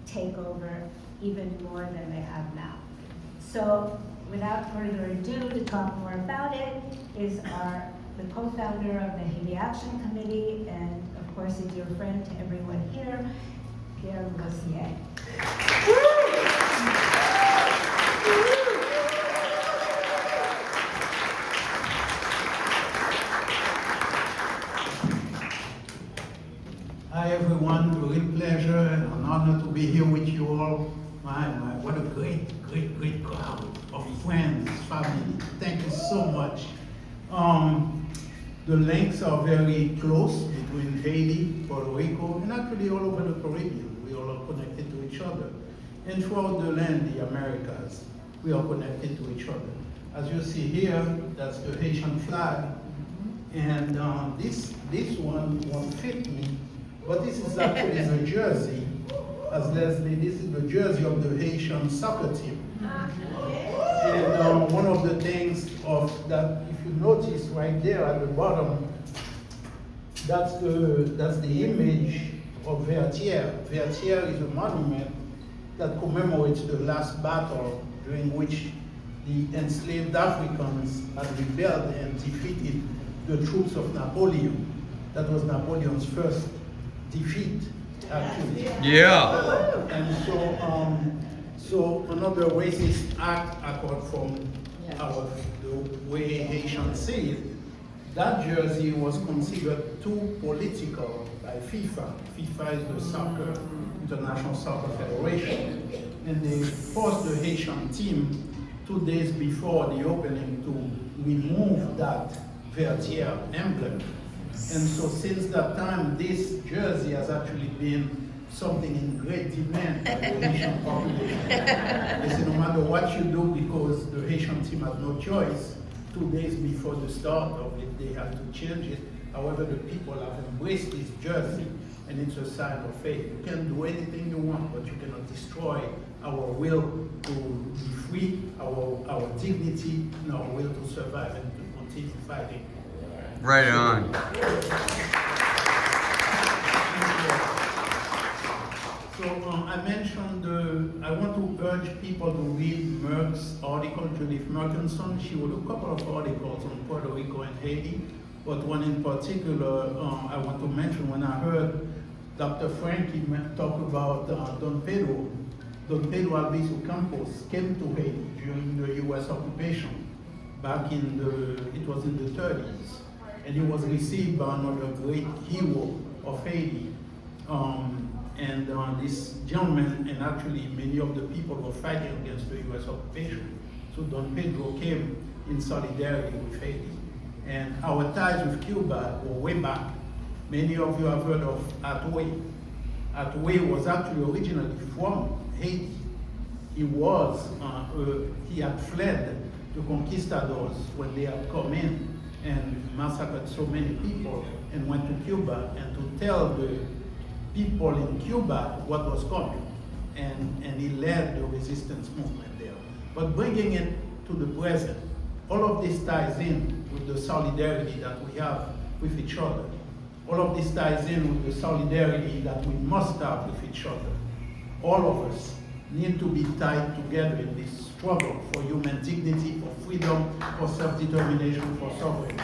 take over even more than they have now. So without further ado, to talk more about it is the co-founder of the Haiti Action Committee, and of course a dear friend to everyone here, Pierre Lussier. Hi everyone, a real pleasure and an honor to be here with you all. My, what a great crowd of friends, family. Thank you so much. The links are very close between Haiti, Puerto Rico, and actually all over the Caribbean. We all are connected to each other. And throughout the land, the Americas, we are connected to each other. As you see here, that's the Haitian flag. And this one won't fit me, but this is actually the jersey. As Leslie, this is the jersey of the Haitian soccer team. And one of the things of that, if you notice right there at the bottom, that's the image of Vertières. Vertières is a monument that commemorates the last battle during which the enslaved Africans had rebelled and defeated the troops of Napoleon. That was Napoleon's first defeat, actually. Yeah. And so another racist act, apart from the way Haitians say it, that jersey was considered too political by FIFA. FIFA is the International Soccer Federation. And they forced the Haitian team 2 days before the opening to remove that Vertières emblem. And so since that time, this jersey has actually been something in great demand by the Haitian population. They say no matter what you do, because the Haitian team had no choice, 2 days before the start of it, they had to change it. However, the people have embraced this jersey, and it's a sign of faith. You can do anything you want, but you cannot destroy our will to be free, our dignity, and our will to survive and to continue fighting. Right on. So I mentioned, I want to urge people to read Merck's article, Judith Merkinson. She wrote a couple of articles on Puerto Rico and Haiti, but one in particular I want to mention. When I heard Dr. Frankie talk about Don Pedro Albizu Campos came to Haiti during the US occupation back it was in the 30s. And he was received by another great hero of Haiti. This gentleman, and actually many of the people were fighting against the US occupation. So Don Pedro came in solidarity with Haiti. And our ties with Cuba go way back. Many of you have heard of Atoy. Atoué was actually originally from Haiti. He had fled the conquistadors when they had come in and massacred so many people, and went to Cuba and to tell the people in Cuba what was coming. And he led the resistance movement there. But bringing it to the present, all of this ties in with the solidarity that we have with each other. All of this ties in with the solidarity that we must have with each other. All of us need to be tied together in this struggle for human dignity, for freedom, for self-determination, for sovereignty.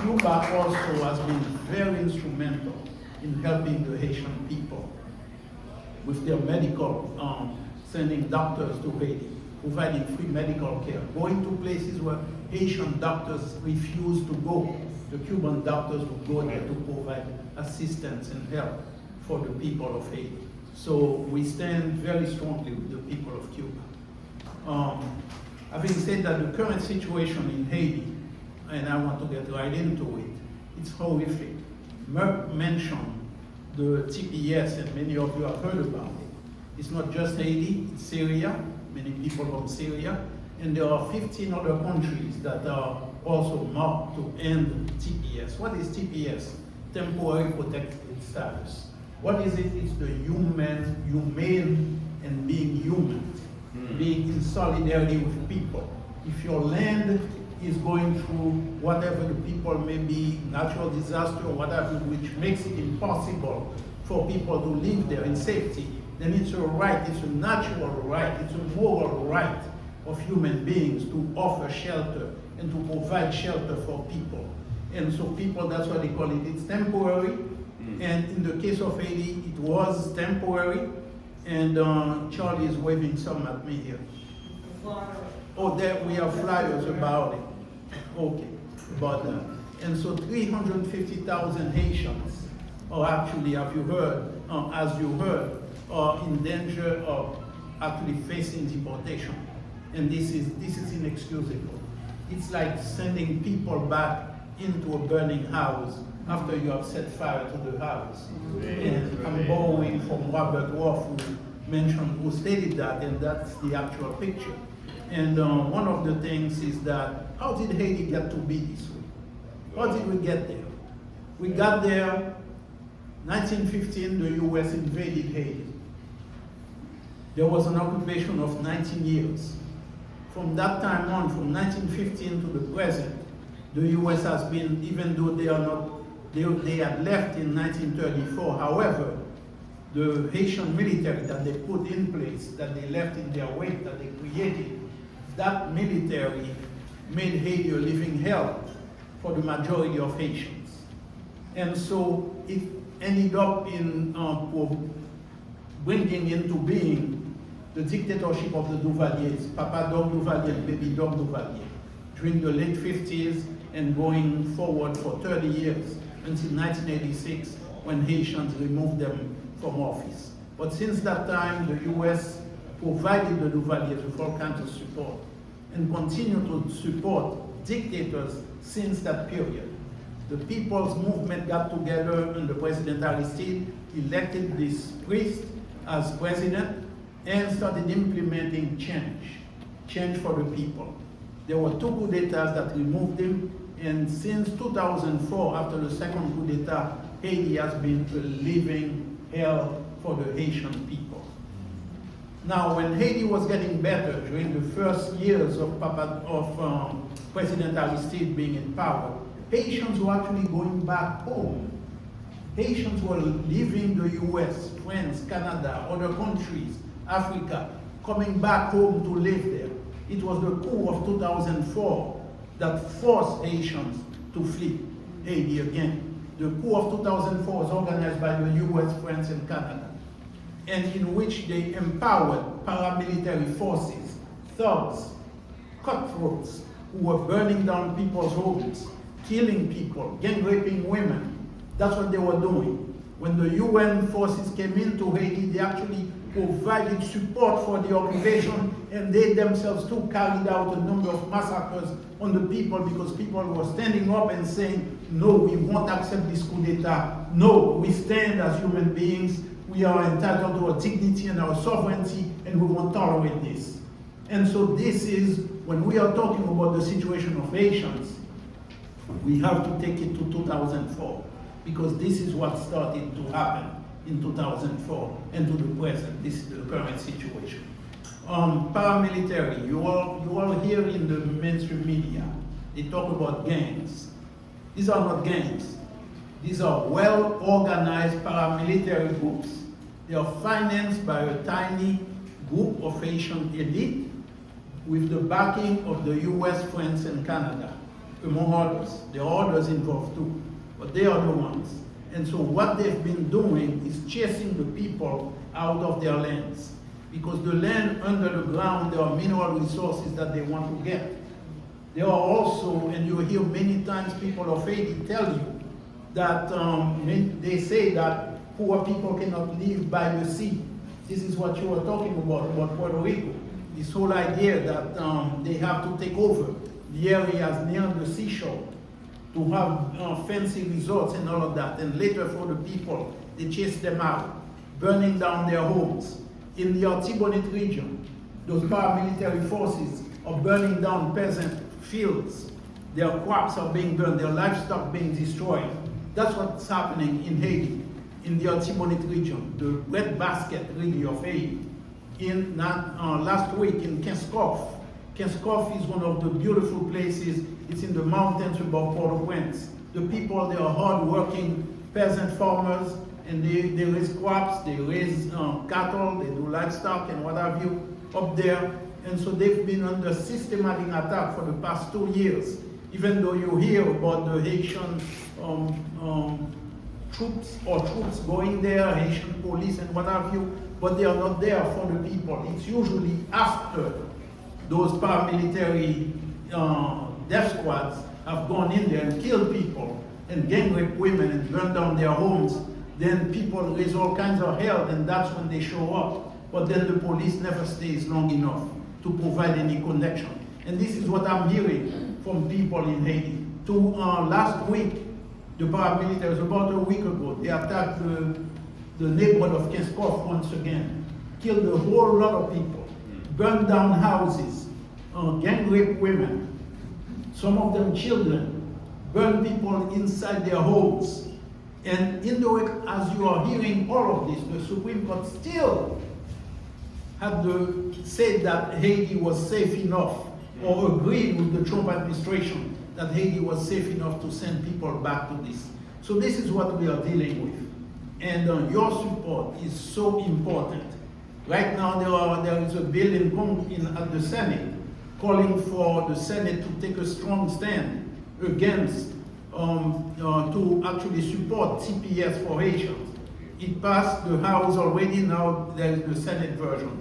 Cuba also has been very instrumental in helping the Haitian people with their medical, sending doctors to Haiti, providing free medical care, going to places where Haitian doctors refuse to go. The Cuban doctors would go there to provide assistance and help for the people of Haiti. So we stand very strongly with the people of Cuba. Having said that, the current situation in Haiti, and I want to get right into it, it's horrific. Merck mentioned the TPS, and many of you have heard about it. It's not just Haiti, it's Syria, many people from Syria, and there are 15 other countries that are also marked to end TPS. What is TPS? Temporary protected status. What is it? It's the humane and being human, being in solidarity with people. If your land is going through whatever the people may be, natural disaster or whatever, which makes it impossible for people to live there in safety, then it's a right, it's a natural right, it's a moral right of human beings to offer shelter and to provide shelter for people. And so people, that's what they call it, it's temporary. And in the case of Haiti, it was temporary. And Charlie is waving some at me here. Oh, there we have flyers about it. Okay, about that. And so 350,000 Haitians are actually, have you heard, as you heard, are in danger of actually facing deportation. And this is inexcusable. It's like sending people back into a burning house after you have set fire to the house. And I'm borrowing from Robert Wolf, who stated that, and that's the actual picture. And one of the things is that, how did Haiti get to be this way? How did we get there? We got there, 1915, the US invaded Haiti. There was an occupation of 19 years. From that time on, from 1915 to the present, the US has been, even though they had left in 1934, however, the Haitian military that they put in place, that they left in their wake, that they created, that military made Haiti a living hell for the majority of Haitians. And so it ended up in bringing into being the dictatorship of the Duvaliers, Papa Dog Duvalier and Baby Dog Duvalier, during the late 50s and going forward for 30 years until 1986, when Haitians removed them from office. But since that time, the US provided the Duvaliers with all kinds of support and continue to support dictators since that period. The people's movement got together under President Aristide, elected this priest as president, and started implementing change for the people. There were 2 coup d'etats that removed him, and since 2004, after the second coup d'etat, Haiti has been a living hell for the Haitian people. Now, when Haiti was getting better during the first years of President Aristide being in power, Haitians were actually going back home. Haitians were leaving the US, France, Canada, other countries, Africa, coming back home to live there. It was the coup of 2004 that forced Haitians to flee Haiti again. The coup of 2004 was organized by the US, France, and Canada, and in which they empowered paramilitary forces, thugs, cutthroats, who were burning down people's homes, killing people, gang raping women. That's what they were doing. When the UN forces came into Haiti, they actually provided support for the occupation, and they themselves too carried out a number of massacres on the people because people were standing up and saying, no, we won't accept this coup d'etat. No, we stand as human beings. we are entitled to our dignity and our sovereignty, and we won't tolerate this. And so this is, when we are talking about the situation of Haitians, we have to take it to 2004, because this is what started to happen in 2004 and to the present. This is the current situation. Paramilitary, you all hear in the mainstream media, they talk about gangs. These are not gangs. These are well-organized paramilitary groups. They are financed by a tiny group of Haitian elite with the backing of the US, France, and Canada, among others. There are others involved too, but they are the ones. And so what they've been doing is chasing the people out of their lands. Because the land under the ground, there are mineral resources that they want to get. There are also, and you hear many times people of Haiti tell you that they say that poor people cannot live by the sea. This is what you were talking about Puerto Rico. This whole idea that they have to take over the areas near the seashore to have fancy resorts and all of that. And later for the people, they chase them out, burning down their homes. In the Artibonite region, those paramilitary forces are burning down peasant fields. Their crops are being burned, their livestock being destroyed. That's what's happening in Haiti, in the Artibonite region, the breadbasket really of Haiti. Last week in Kenskoff. Kenskoff is one of the beautiful places. It's in the mountains above Port-au-Prince. The people, they are hard-working peasant farmers, and they raise crops, they raise cattle, they do livestock and what have you up there. And so they've been under systematic attack for the past 2 years. Even though you hear about the Haitian troops going there, Haitian police and what have you, but they are not there for the people. It's usually after those paramilitary death squads have gone in there and killed people and gang rape women and burned down their homes. Then people raise all kinds of hell, and that's when they show up. But then the police never stays long enough to provide any connection. And this is what I'm hearing from people in Haiti. Last week, the paramilitaries, about a week ago, they attacked the neighborhood of Kenskoff once again, killed a whole lot of people, burned down houses, gang rape women, some of them children, burned people inside their homes. And indirect, as you are hearing all of this, the Supreme Court still had said that Haiti was safe enough, or agreed with the Trump administration that Haiti was safe enough to send people back to this. So this is what we are dealing with. And your support is so important. Right now there is a bill at the Senate calling for the Senate to take a strong stand against to actually support CPS for Haitians. It passed the House already, now there is the Senate version.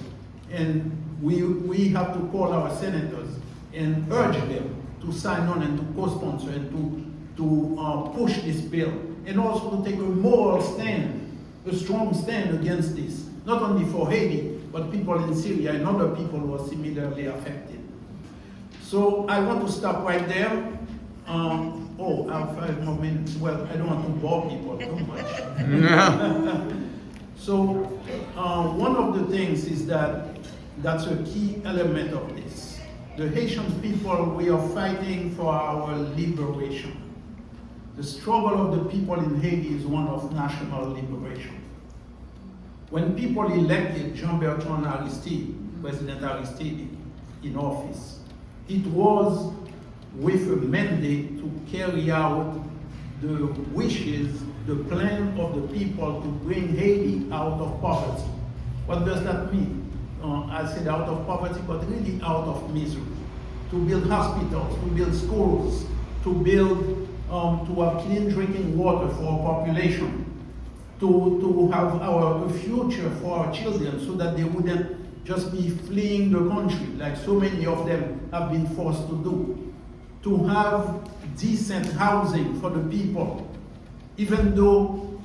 And we have to call our senators and urge them to sign on and to co-sponsor and to push this bill. And also to take a moral stand, a strong stand against this. Not only for Haiti, but people in Syria and other people who are similarly affected. So I want to stop right there. I have 5 more minutes. Well, I don't want to bore people too much. So one of the things is that's a key element of this. The Haitian people, we are fighting for our liberation. The struggle of the people in Haiti is one of national liberation. When people elected Jean-Bertrand Aristide, President Aristide, in office, it was with a mandate to carry out the wishes, the plan of the people to bring Haiti out of poverty. What does that mean? I said out of poverty, but really out of misery. To build hospitals, to build schools, to build, to have clean drinking water for our population, to have a future for our children so that they wouldn't just be fleeing the country like so many of them have been forced to do. To have decent housing for the people, even though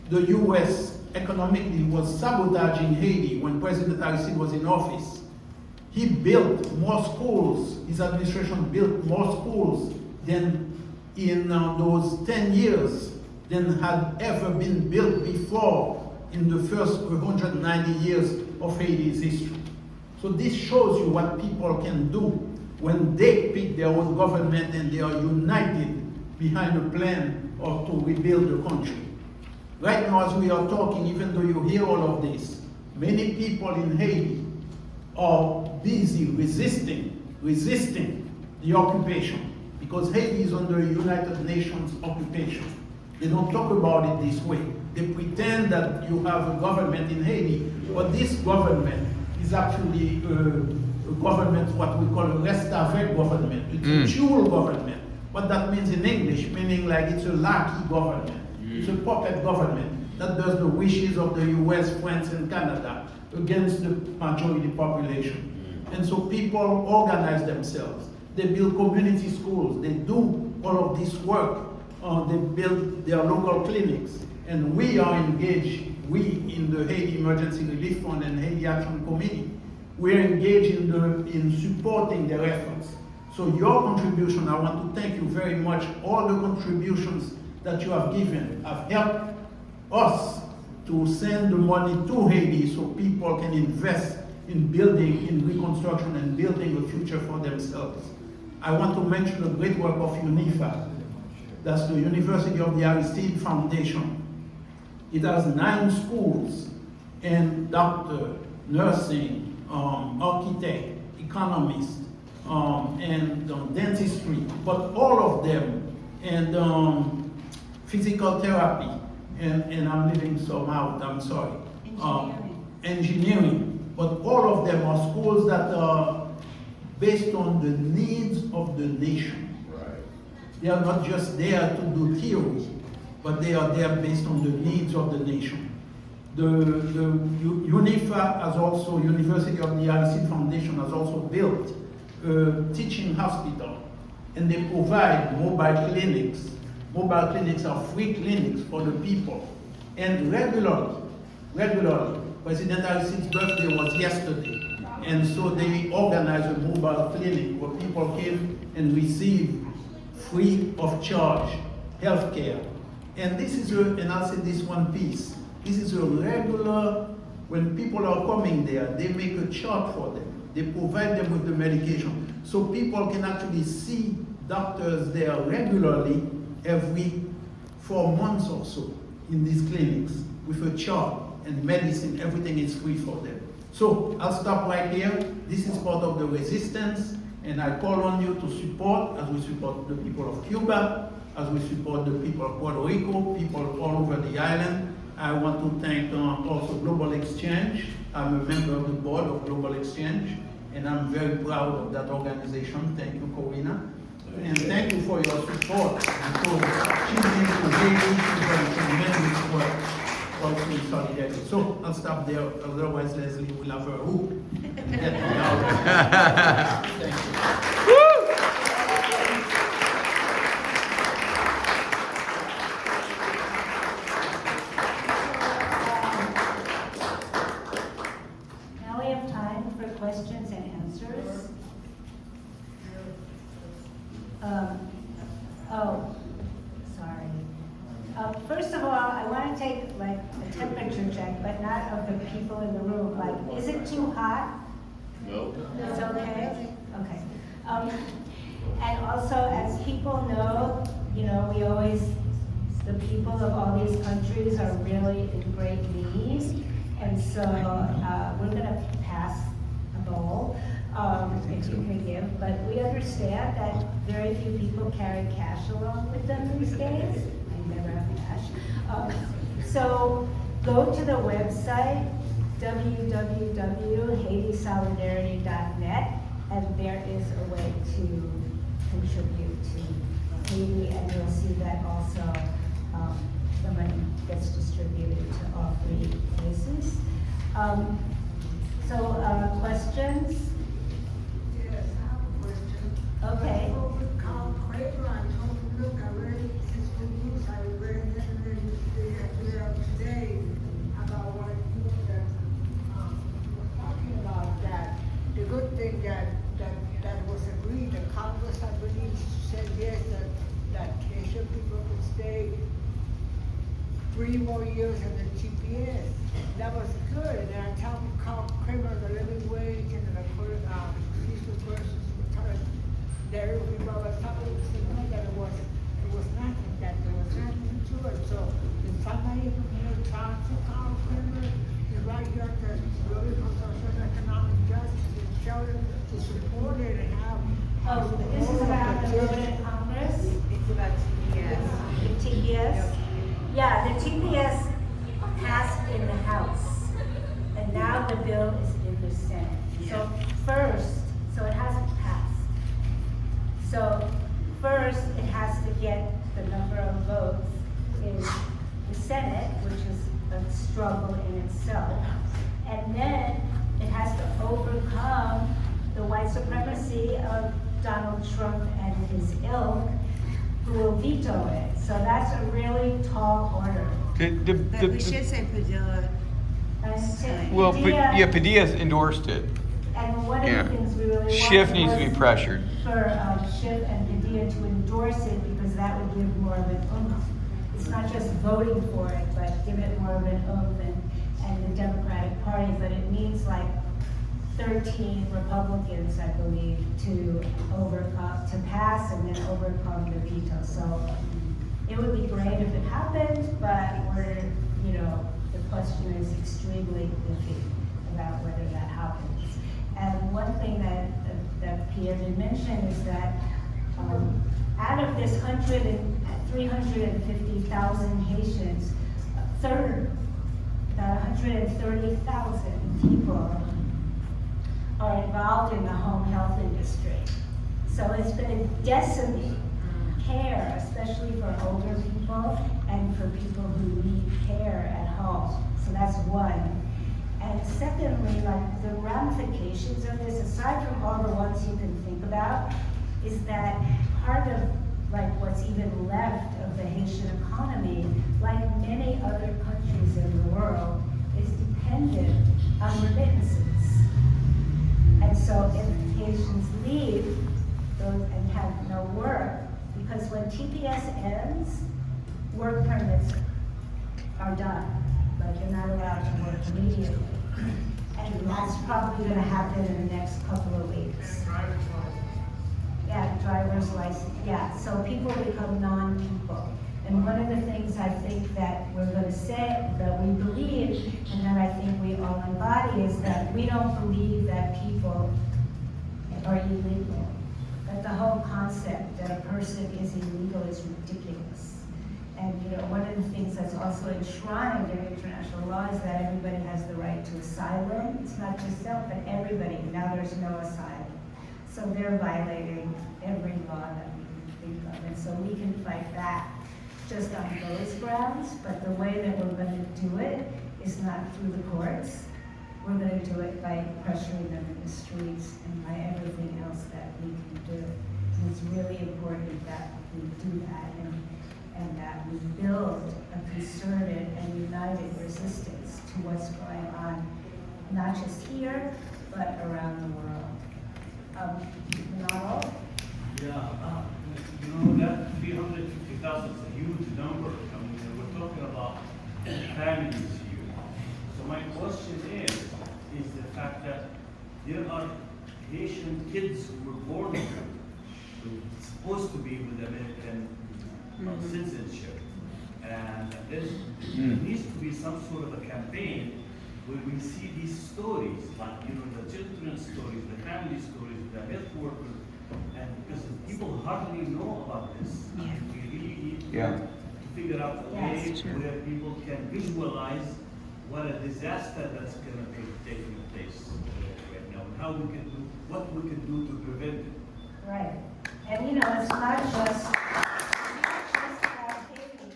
the US economically was sabotaging Haiti when President Aristide was in office. He built more schools, his administration built more schools than in those 10 years than had ever been built before in the first 190 years of Haiti's history. So this shows you what people can do when they pick their own government and they are united behind a plan or to rebuild the country. Right now, as we are talking, even though you hear all of this, many people in Haiti are busy resisting the occupation, because Haiti is under a United Nations occupation. They don't talk about it this way. They pretend that you have a government in Haiti, but this government is actually a government, what we call a reste avec government. It's a dual government. What that means in English, meaning like it's a lackey government. It's a puppet government that does the wishes of the US, France, and Canada against the majority population. And so people organize themselves. They build community schools. They do all of this work. They build their local clinics. And we are engaged, we in the Haiti Emergency Relief Fund and Haiti Action Committee, we're engaged in supporting their efforts. So your contribution, I want to thank you very much. All the contributions that you have given have helped us to send the money to Haiti so people can invest in building, in reconstruction and building a future for themselves. I want to mention the great work of UNIFA. That's the University of the Aristide Foundation. It has 9 schools and doctor, nursing, architect, economist, and dentistry, but all of them, and physical therapy, and I'm leaving some out, I'm sorry. Engineering, but all of them are schools that are based on the needs of the nation. Right. They are not just there to do theory, but they are there based on the needs of the nation. The UNIFA has also, University of the Aristide Foundation has also built a teaching hospital, and they provide mobile clinics. Mobile clinics are free clinics for the people. And regularly, President Aristide's birthday was yesterday. And so they organized a mobile clinic where people came and received free of charge health care. And this is and I'll say this one piece. This is a regular, when people are coming there, they make a chart for them. They provide them with the medication. So people can actually see doctors there regularly every 4 months or so in these clinics with a chart and medicine, everything is free for them. So I'll stop right here. This is part of the resistance, and I call on you to support, as we support the people of Cuba, as we support the people of Puerto Rico, people all over the island. I want to thank also Global Exchange. I'm a member of the board of Global Exchange, and I'm very proud of that organization. Thank you, Corina. And thank you for your support, because she's been to Haiti, she's done tremendous work also in solidarity. So I'll stop there, otherwise Leslie will have her hoop and get me out. Thank you. Now we have time for questions and answers. Sorry. First of all, I want to take like a temperature check, but not of the people in the room. Like, is it too hot? No. It's okay? Okay. And also, as people know, we always, the people of all these countries are really in great need. And so we're going to pass a bowl, if you could give. But we understand that very few people carry cash along with them these days. I never have cash. So go to the website, www.haitisolidarity.net, and there is a way to contribute to Haiti, and you'll see that also the money gets distributed to all 3 places. Questions? Yes, I have a question. Okay. I spoke with Carl Craver. I told him, look, I read his news. I read it today about what you were talking about, that the good thing that was agreed, the Congress, I believe, said yes, that Haitian people could stay 3 more years of the TPS. That was good, and then I tell Carl Kramer the living wage and the diesel versus return. There we were talking that it was nothing, that there was nothing to it. So if somebody talk to Carl Kramer, he's right here to really focus on economic justice and show them to support it and have. Oh, this is about the vote in Congress? It's about TPS. The TPS? Yeah, the TPS passed in the House, and now the bill is in the Senate. So first, so it hasn't passed. So first, it has to get the number of votes in the Senate, which is a struggle in itself. And then it has to overcome the white supremacy of Donald Trump and his ilk, who will veto it. So that's a really tall order. But we should say Padilla. Well, Padilla- yeah, Padilla's endorsed it. And one of Yeah. the things we really want Schiff needs to be was pressured. for Schiff and Padilla to endorse it, because that would give more of an oomph. It's not just voting for it, but give it more of an oomph, and the Democratic Party, but it needs like 13 Republicans, I believe, to pass and then overcome the veto. So it would be great if it happened, but the question is extremely iffy about whether that happens. And one thing that Pierre did mention is that out of this 350,000 Haitians, a third, about 130,000 people are involved in the home health industry. So it's going to decimate care, especially for older people and for people who need care at home. So that's one. And secondly, like the ramifications of this, aside from all the ones you can think about, is that part of like what's even left of the Haitian economy, like many other countries in the world, is dependent on remittances. And so if Haitians leave and have no work, because when TPS ends, work permits are done. Like you're not allowed to work immediately. And that's probably gonna happen in the next couple of weeks. Yeah, driver's license, yeah. So people become non-people. And one of the things I think that we're gonna say, that we believe, and that I think we all embody, is that we don't believe that people are illegal. That the whole concept that a person is illegal is ridiculous. And one of the things that's also enshrined in international law is that everybody has the right to asylum. It's not just self, but everybody. Now there's no asylum. So they're violating every law that we can think of. And so we can fight back just on those grounds, but the way that we're going to do it is not through the courts. We're going to do it by pressuring them in the streets and by everything else that we can do. And it's really important that we do that and that we build a concerted and united resistance to what's going on, not just here, but around the world. Manolo? Yeah, that 350,000 is a huge number. I mean, we're talking about families here. So my question is the fact that there are Haitian kids who were born here, who are supposed to be with American citizenship. And there needs to be some sort of a campaign where we see these stories, like, the children's stories, the family stories, the health workers, and because people hardly know about this. We really need to figure out a way where people can visualize what a disaster that's going to be taking place right now, and what we can do to prevent it. Right. And it's not just about Haiti.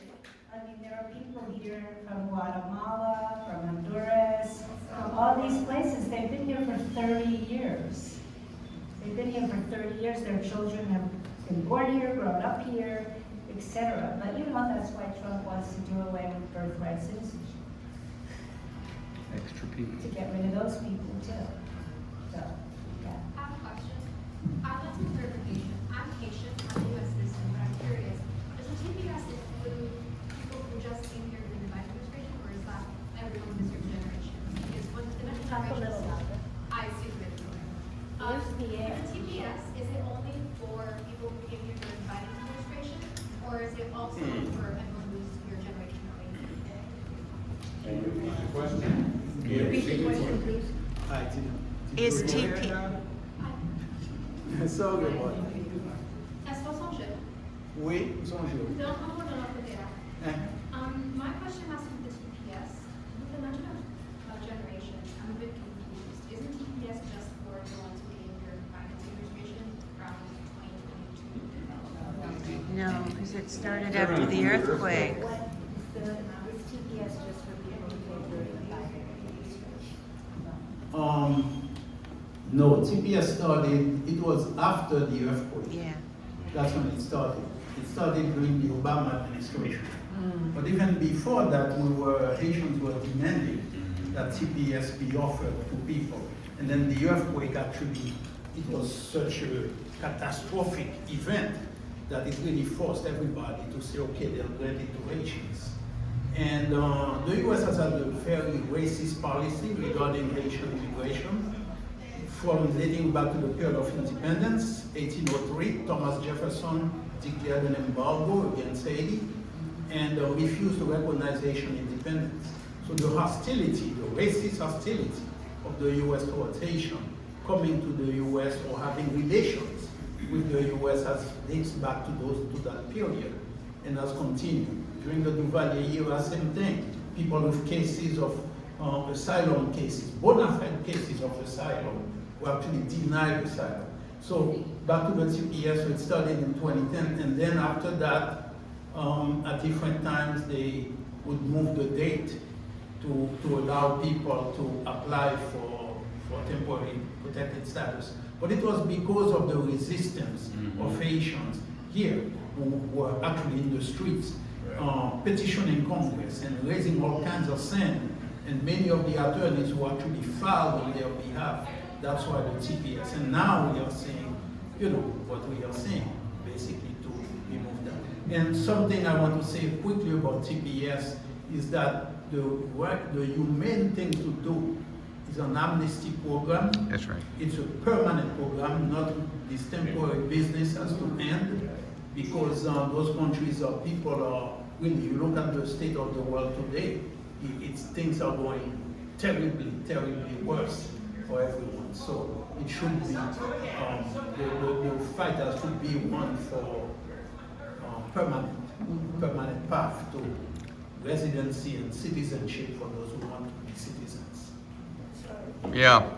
I mean, there are people here from Guatemala, from Honduras, from all these places. They've been here for 30 years. They've been here for 30 years. Their children have been born here, grown up here, etc. But that's why Trump wants to do away with birthright citizenship. Extra people. To get rid of those people too. So, yeah. I have a question. I'd like some clarification. I'm Haitian, I'm a U.S. citizen, but I'm curious. Does the TPS include people who just came here to the Talk a little louder. I speak really loud. Where's the air? TPS, is it only for people who give you your finance administration, or is it also for everyone who's your generation? Repeat the question, please. Is TP, So good boy. Est-ce qu'on s'en jette? Oui, bonjour. Non, comment on l'a fait là? Eh, My question has to do with TPS. With the mention of generation, I'm a bit confused. Isn't TPS just for the ones who gave your finance administration from 2022? no, because it started after the earthquake. What is TPS just for people who pay for the No, TPS started, it was after the earthquake. Yeah. That's when it started. It started during the Obama administration. But even before that, Haitians were demanding that TPS be offered to people. And then the earthquake actually, it was such a catastrophic event that it really forced everybody to say, okay, they'll grant it to Haitians. And the US has had a very racist policy regarding Haitian immigration. From dating back to the period of independence, 1803, Thomas Jefferson declared an embargo against Haiti and refused to recognize Haitian independence. So the hostility, the racist hostility of the US towards Haitian coming to the US or having relations with the US dates back to that period and has continued. During the Duvalier era, same thing. People with cases of asylum cases, bona fide cases of asylum, were actually denied asylum. So back to the TPS, so it started in 2010, and then after that, at different times, they would move the date to allow people to apply for temporary protected status. But it was because of the resistance of Haitians here who were actually in the streets, petitioning Congress and raising all kinds of sand. And many of the attorneys who actually filed on their behalf. That's why the TPS. And now we are saying, you know, what we are saying, basically to remove that. And something I want to say quickly about TPS is that the humane thing to do is an amnesty program. That's right. It's a permanent program, not this temporary business has to end, because those countries or people are really, you look at the state of the world today, things are going terribly, terribly worse for everyone. So it should be, the fighters should be one for permanent path to residency and citizenship for those who want to be citizens. Yeah.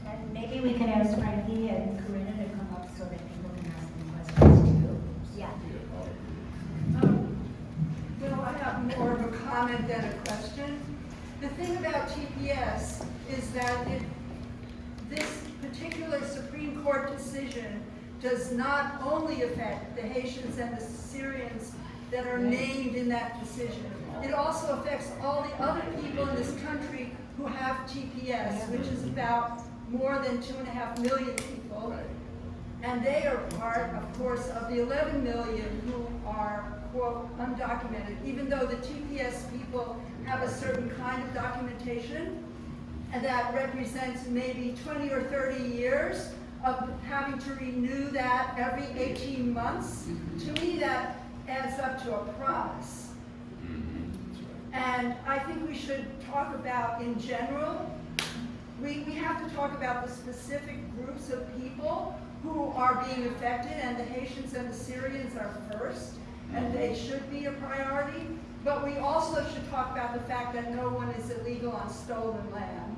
And maybe we can ask Frankie and Corinna to come up so that people can ask them questions too. Yeah. Well, I have more of a comment than a question. The thing about TPS is that this particular Supreme Court decision does not only affect the Haitians and the Syrians that are named in that decision. It also affects all the other people in this country who have TPS, which is about more than 2.5 million people. And they are part, of course, of the 11 million who are, quote, undocumented, even though the TPS people have a certain kind of documentation, and that represents maybe 20 or 30 years of having to renew that every 18 months. To me, that adds up to a promise. And I think we should talk about, in general, we have to talk about the specific groups of people who are being affected, and the Haitians and the Syrians are first, and they should be a priority. But we also should talk about the fact that no one is illegal on stolen land.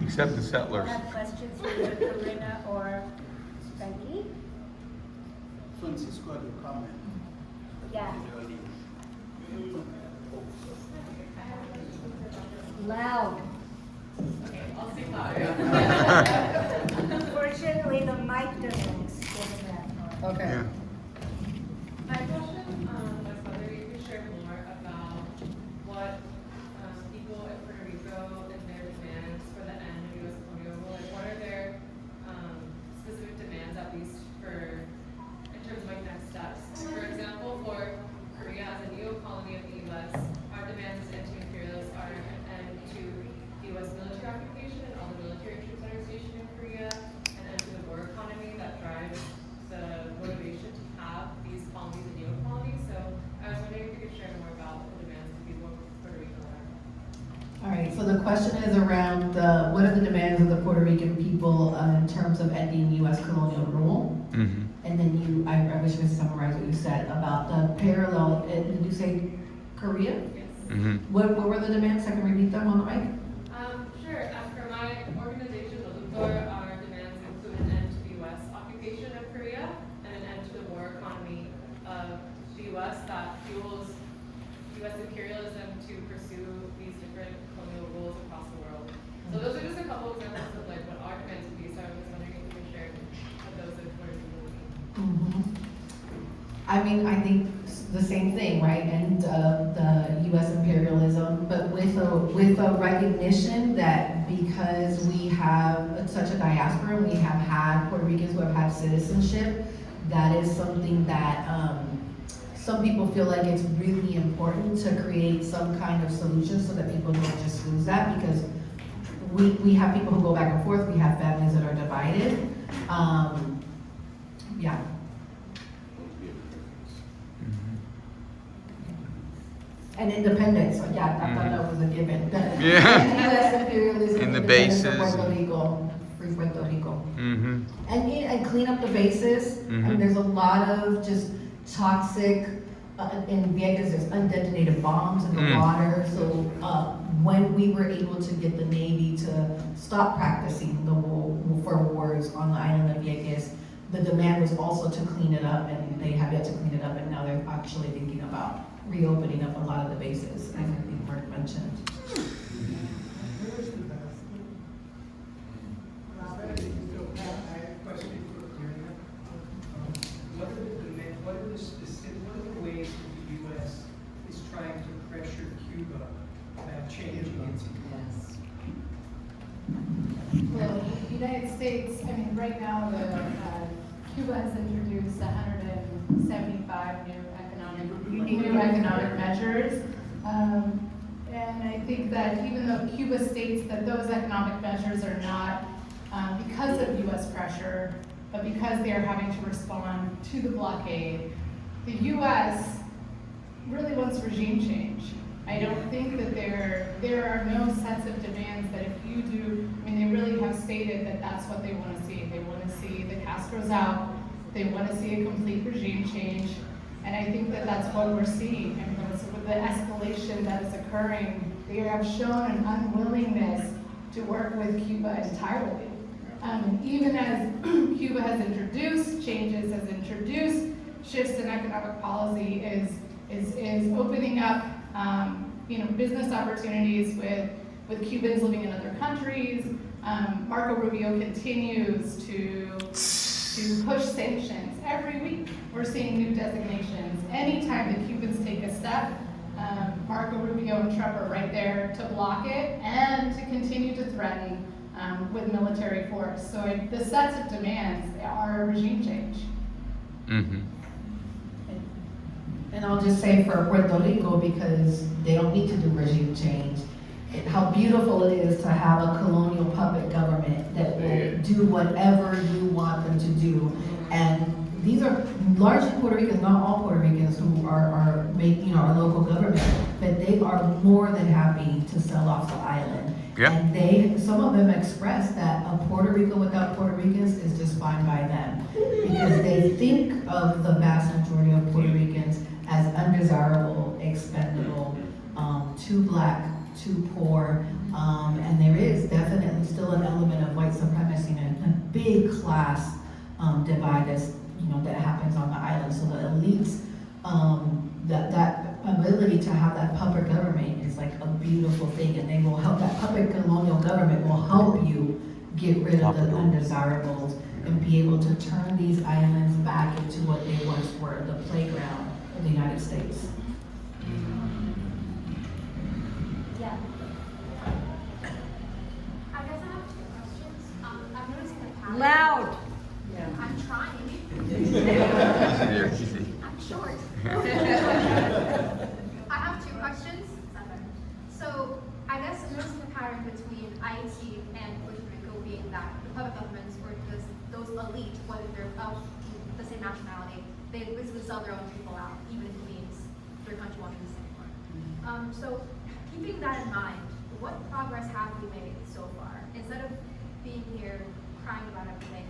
Except the settlers. Have questions for either Corinna or Frankie? Francisco had a comment. Yeah. Loud. Unfortunately, the mic doesn't extend that far. Okay. Yeah. My question was whether you could share more about what people in Puerto Rico and their demands for the end of U.S. colonial rule. Like, what are their specific demands, at least for in terms of like next steps? For example, question is around what are the demands of the Puerto Rican people in terms of ending U.S. colonial rule? Mm-hmm. And then I wish you could summarize what you said about the parallel, did you say Korea? Yes. Mm-hmm. What were the demands? I can repeat them on the mic. Sure. For my organization, our demands include an end to the U.S. occupation of Korea and an end to the war economy of the U.S. that fuels U.S. imperialism to pursue these different colonial rules across the world. So those are just a couple examples of like what our demands would be. So I was wondering if you could share what those are for I mean, I think the same thing, right? And the U.S. imperialism, but with a recognition that because we have such a diaspora, we have had Puerto Ricans who have had citizenship, that is something that some people feel like it's really important to create some kind of solution so that people don't just lose that, because we have people who go back and forth, we have families that are divided. Yeah. And independence, so yeah, I thought that was a given. Yeah. U.S. imperialism, And the independence of bases. Puerto Rico, free Puerto Rico. Mm-hmm. And clean up the bases. I mean, there's a lot of just toxic, in Vieques, there's undetonated bombs in the water. So when we were able to get the Navy to stop practicing the wars on the island of Vieques, the demand was also to clean it up, and they have yet to clean it up, and now they're actually thinking about reopening up a lot of the bases, as I think Mark mentioned. What are the ways that the U.S. is trying to pressure Cuba about changing its Yes. Well, the United States, I mean, right now, Cuba has introduced 175 new economic measures. And I think that even though Cuba states that those economic measures are not because of U.S. pressure, but because they are having to respond to the blockade, the U.S. really wants regime change. I don't think that there are no sets of demands that if you do, I mean, they really have stated that that's what they want to see. They want to see the Castros out. They want to see a complete regime change. And I think that that's what we're seeing. I mean, so with the escalation that is occurring, they have shown an unwillingness to work with Cuba entirely. Even as Cuba has introduced changes, has introduced shifts in economic policy, is opening up business opportunities with Cubans living in other countries. Marco Rubio continues to push sanctions. Every week we're seeing new designations. Anytime the Cubans take a step, Marco Rubio and Trump are right there to block it and to continue to threaten with military force. So the sets of demands are regime change. Mm-hmm. And I'll just say for Puerto Rico, because they don't need to do regime change, how beautiful it is to have a colonial puppet government that will do whatever you want them to do. And these are largely Puerto Ricans, not all Puerto Ricans who are making our local government, but they are more than happy to sell off the island. Yeah. And some of them express that a Puerto Rico without Puerto Ricans is just fine by them. Because they think of the vast majority of Puerto Ricans as undesirable, expendable, too black, too poor, and there is definitely still an element of white supremacy and a big class divide that happens on the island. So the elites, that ability to have that puppet government is like a beautiful thing, and they will help. That puppet colonial government will help you get rid of the undesirables and be able to turn these islands back into what they once were, the playground of the United States. Yeah. I guess I have two questions. I've noticed in the past. Loud. I'm trying. Easy. I'm short. I have two questions. So I guess I've noticed the pattern between Haiti and Puerto Rico being that the puppet governments or just those elite, whether they're of the same nationality, they basically sell their own people out, even if it means their country won't be the same one. So keeping that in mind, what progress have we made so far? Instead of being here crying about everything,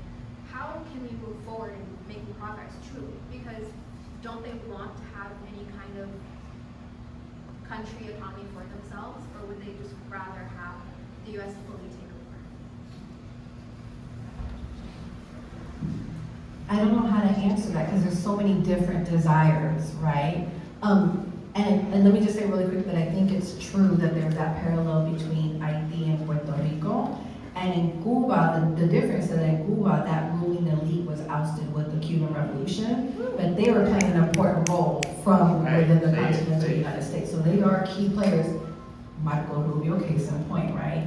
how can we move forward in making progress truly? Because don't they want to have any kind of country autonomy for themselves, or would they just rather have the U.S. fully take over? I don't know how to answer that because there's so many different desires, right? And let me just say really quick that I think it's true that there's that parallel between Haiti and Puerto Rico. And in Cuba, the difference is that in Cuba, that ruling elite was ousted with the Cuban Revolution, but they were playing an important role from within the continental United States. So they are key players. Marco Rubio, case in point, right?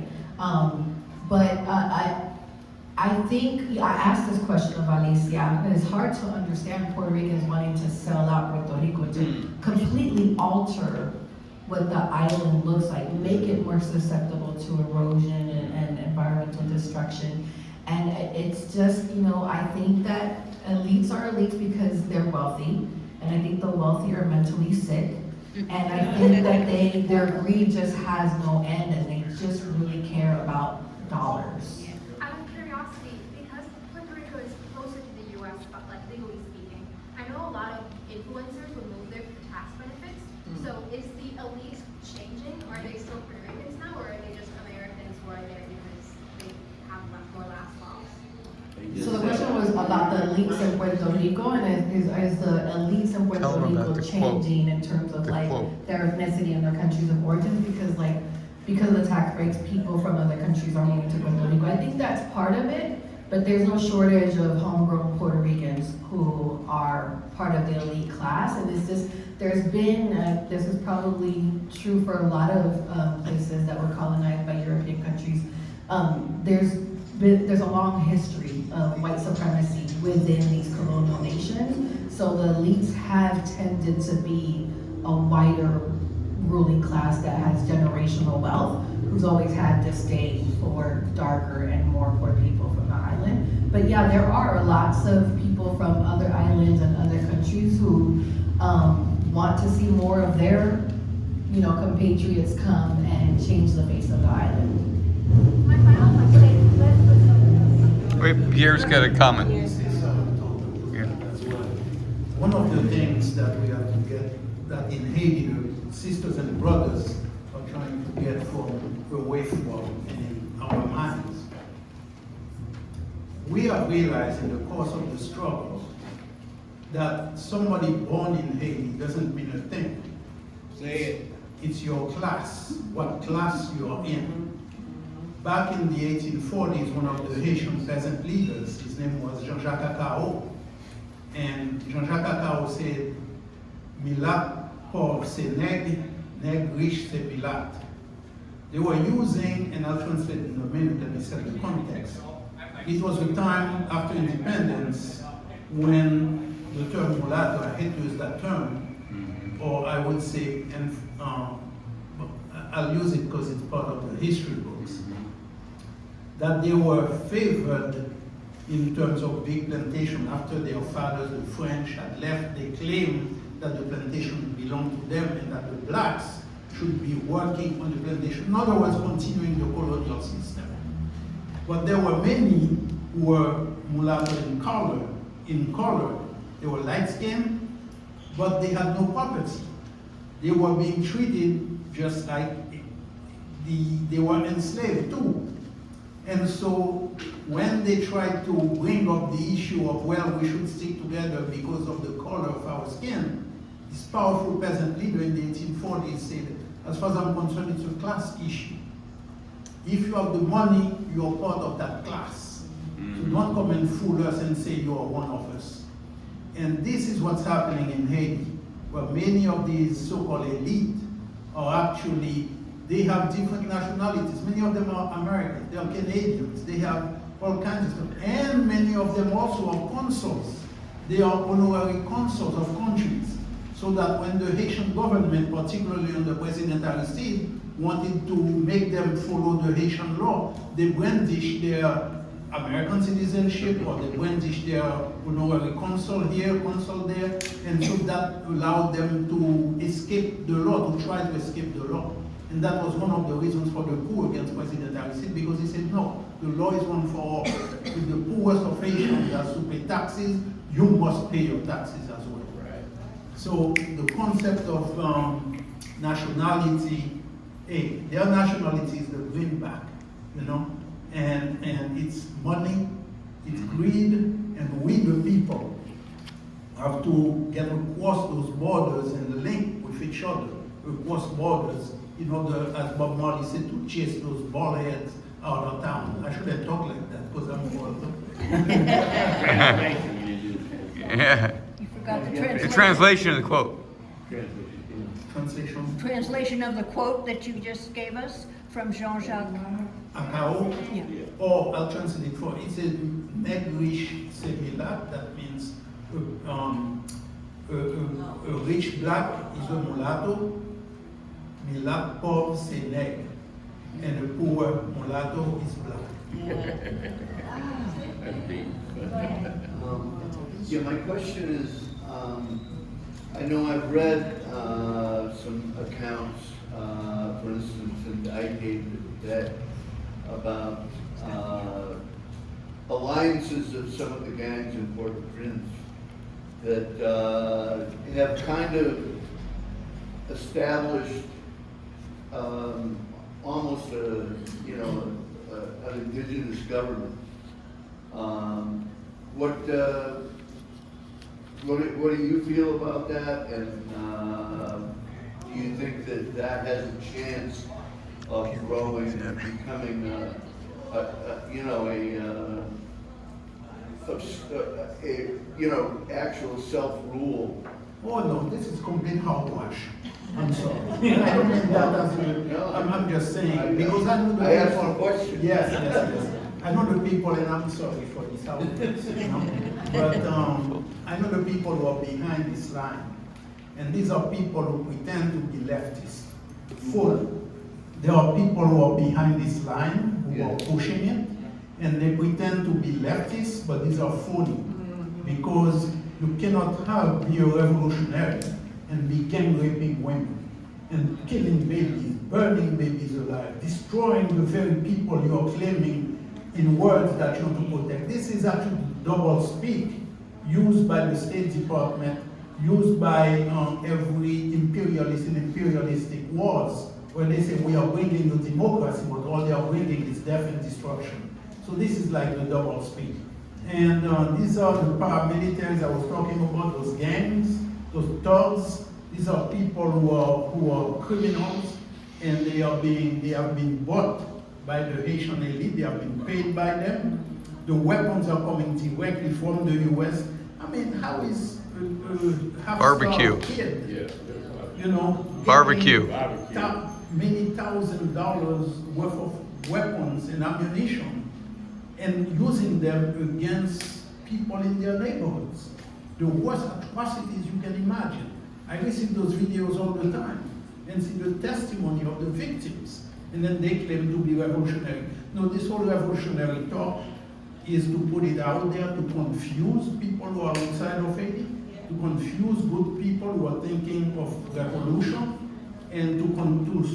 I think, I asked this question of Alicia, and it's hard to understand Puerto Ricans wanting to sell out Puerto Rico to completely alter what the island looks like, make it more susceptible to erosion and environmental destruction. And it's just, I think that elites are elites because they're wealthy, and I think the wealthy are mentally sick. And I think that their greed just has no end, and they just really care about dollars. Out of curiosity, because Puerto Rico is closer to the U.S., but like legally speaking, I know a lot of influencers will move there for tax benefits. So is the elite changing? Are they still Puerto Ricans now, or are they just Americans who are there because they have more last laws? So the question was about the elites in Puerto Rico, and is the elites in Puerto Rico changing in terms of their ethnicity and their countries of origin? Because of the tax breaks, people from other countries are moving to Puerto Rico. I think that's part of it, but there's no shortage of homegrown Puerto Ricans who are part of the elite class, and it's just, there's been, this is probably true for a lot of places that were colonized by European countries. There's a long history of white supremacy within these colonial nations, so the elites have tended to be a wider ruling class that has generational wealth, who's always had disdain for darker and more poor people from the island. But yeah, there are lots of people from other islands and other countries who want to see more of their, compatriots come and change the face of the island. My final question. Wait, Pierre's got a comment. One of the things that we have to get, that in Haiti, the sisters and brothers are trying to get away from in our minds. We have realized in the course of the struggle that somebody born in Haiti doesn't mean a thing. Say it. It's your class, what class you are in. Back in the 1840s, one of the Haitian peasant leaders, his name was Jean-Jacques Cacao, and Jean-Jacques Cacao said, Milat pauvre c'est nègre, nègre riche c'est Pilat. They were using, and I'll translate in a minute, let me set the context. It was the time after independence when the term mulatto, I hate to use that term, or I would say, and I'll use it because it's part of the history books, that they were favored in terms of big plantation after their fathers, the French, had left. They claimed that the plantation belonged to them and that the blacks should be working on the plantation. In other words, continuing the colonial system. But there were many who were mulatto in color. They were light-skinned, but they had no property. They were being treated just like they were enslaved too. And so when they tried to bring up the issue of, well, we should stick together because of the color of our skin, this powerful peasant leader in the 1840s said, as far as I'm concerned, it's a class issue. If you have the money, you're part of that class. So don't come and fool us and say you're one of us. And this is what's happening in Haiti, where many of these so-called elite are actually, they have different nationalities. Many of them are Americans, they are Canadians, they have all kinds of stuff. And many of them also are consuls. They are honorary consuls of countries. So that when the Haitian government, particularly under President Aristide, wanted to make them follow the Haitian law, they brandish their American citizenship, or they brandish their honorary consul here, consul there, and so that allowed them to escape the law, to try to escape the law. And that was one of the reasons for the coup against President Aristide, because he said, no, the law is one for all. If the poorest of Haitians has to pay taxes, you must pay your taxes as well. Right. So the concept of nationality, their nationality is the greenback, you know, and it's money, it's greed, and we the people have to get across those borders and link with each other across borders in order, as Bob Marley said, to chase those bald heads out of town. I shouldn't talk like that because I'm old. Yeah. You forgot the The translation. translation of the quote. Translation. Translation of the quote that you just gave us from Jean-Jacques. Akao? Yeah. Or I'll translate it for, it's a Negrish Semilat, that means a rich black is a mulatto, Milat poor c'est nègre, and a poor mulatto is black. Yeah, my question is, I know I've read some accounts, for instance, in I gave today, about alliances of some of the gangs in Port-au-Prince that have kind of established almost an indigenous government. What do you feel about that? And do you think that that has a chance of growing and becoming actual self-rule? Oh no, this is complete hogwash. I'm sorry. I don't mean that as I'm just saying, because I know the people. I asked a question. Yes. I know the people, and I'm sorry for this outburst, you know. But I know the people who are behind this line. And these are people who pretend to be leftists. Full. There are people who are behind this line, who are pushing it, and they pretend to be leftists, but these are phony. Because you cannot be a revolutionary and be gang raping women, and killing babies, burning babies alive, destroying the very people you are claiming in words that you want to protect. This is actually double speak used by the State Department, used by every imperialist in imperialistic wars, where they say we are bringing you democracy, but all they are bringing is death and destruction. So this is like the double speak. And these are the paramilitaries I was talking about, those gangs, those thugs. These are people who are criminals, and they have been bought by the Haitian elite. They have been paid by them. The weapons are coming directly from the U.S. I mean, how is Barbecue. Kid, you know, Barbecue. many $1,000s worth of weapons and ammunition, and using them against people in their neighborhoods? The worst atrocities you can imagine. I receive those videos all the time and see the testimony of the victims, and then they claim to be revolutionary. No, this whole revolutionary talk is to put it out there to confuse people who are outside of Haiti, to confuse good people who are thinking of revolution, and to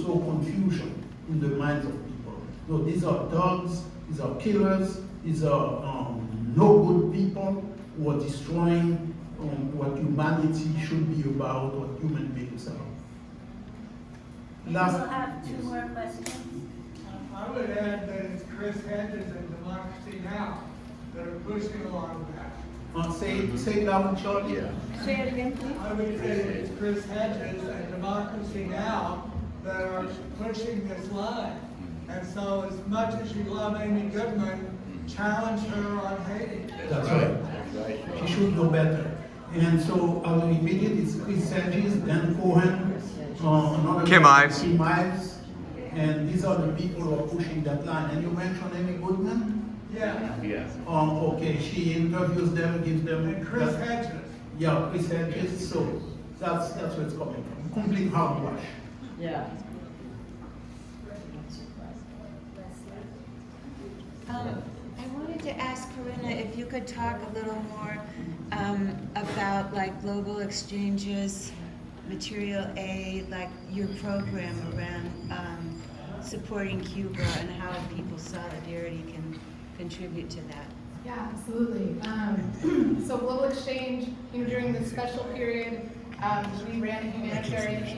sow confusion in the minds of people. No, these are thugs, these are killers, these are no good people who are destroying what humanity should be about, what human beings are. We'll have two more questions. I would add that it's Chris Hedges and Democracy Now! That are pushing a lot of that. Say it loud, Charlie. Yeah. Say it again, please. I would say it's Chris Hedges and Democracy Now! That are pushing this line. And so as much as you love Amy Goodman, challenge her on Haiti. That's right. She should know better. And so I'll repeat it. It's Chris Hedges, Dan Cohen, another Kim guy, Ives. Kim Ives, and these are the people who are pushing that line. And you mentioned Amy Goodman? Yeah. Okay, she interviews them, gives them. And Chris Hedges. Yeah, Chris Hedges. So that's where it's coming from. Complete hogwash. Yeah. I wanted to ask Corinna if you could talk a little more about like global exchanges material aid, like your program around supporting Cuba and how people's solidarity can contribute to that? Yeah, absolutely. So Global Exchange, during this special period, we ran a humanitarian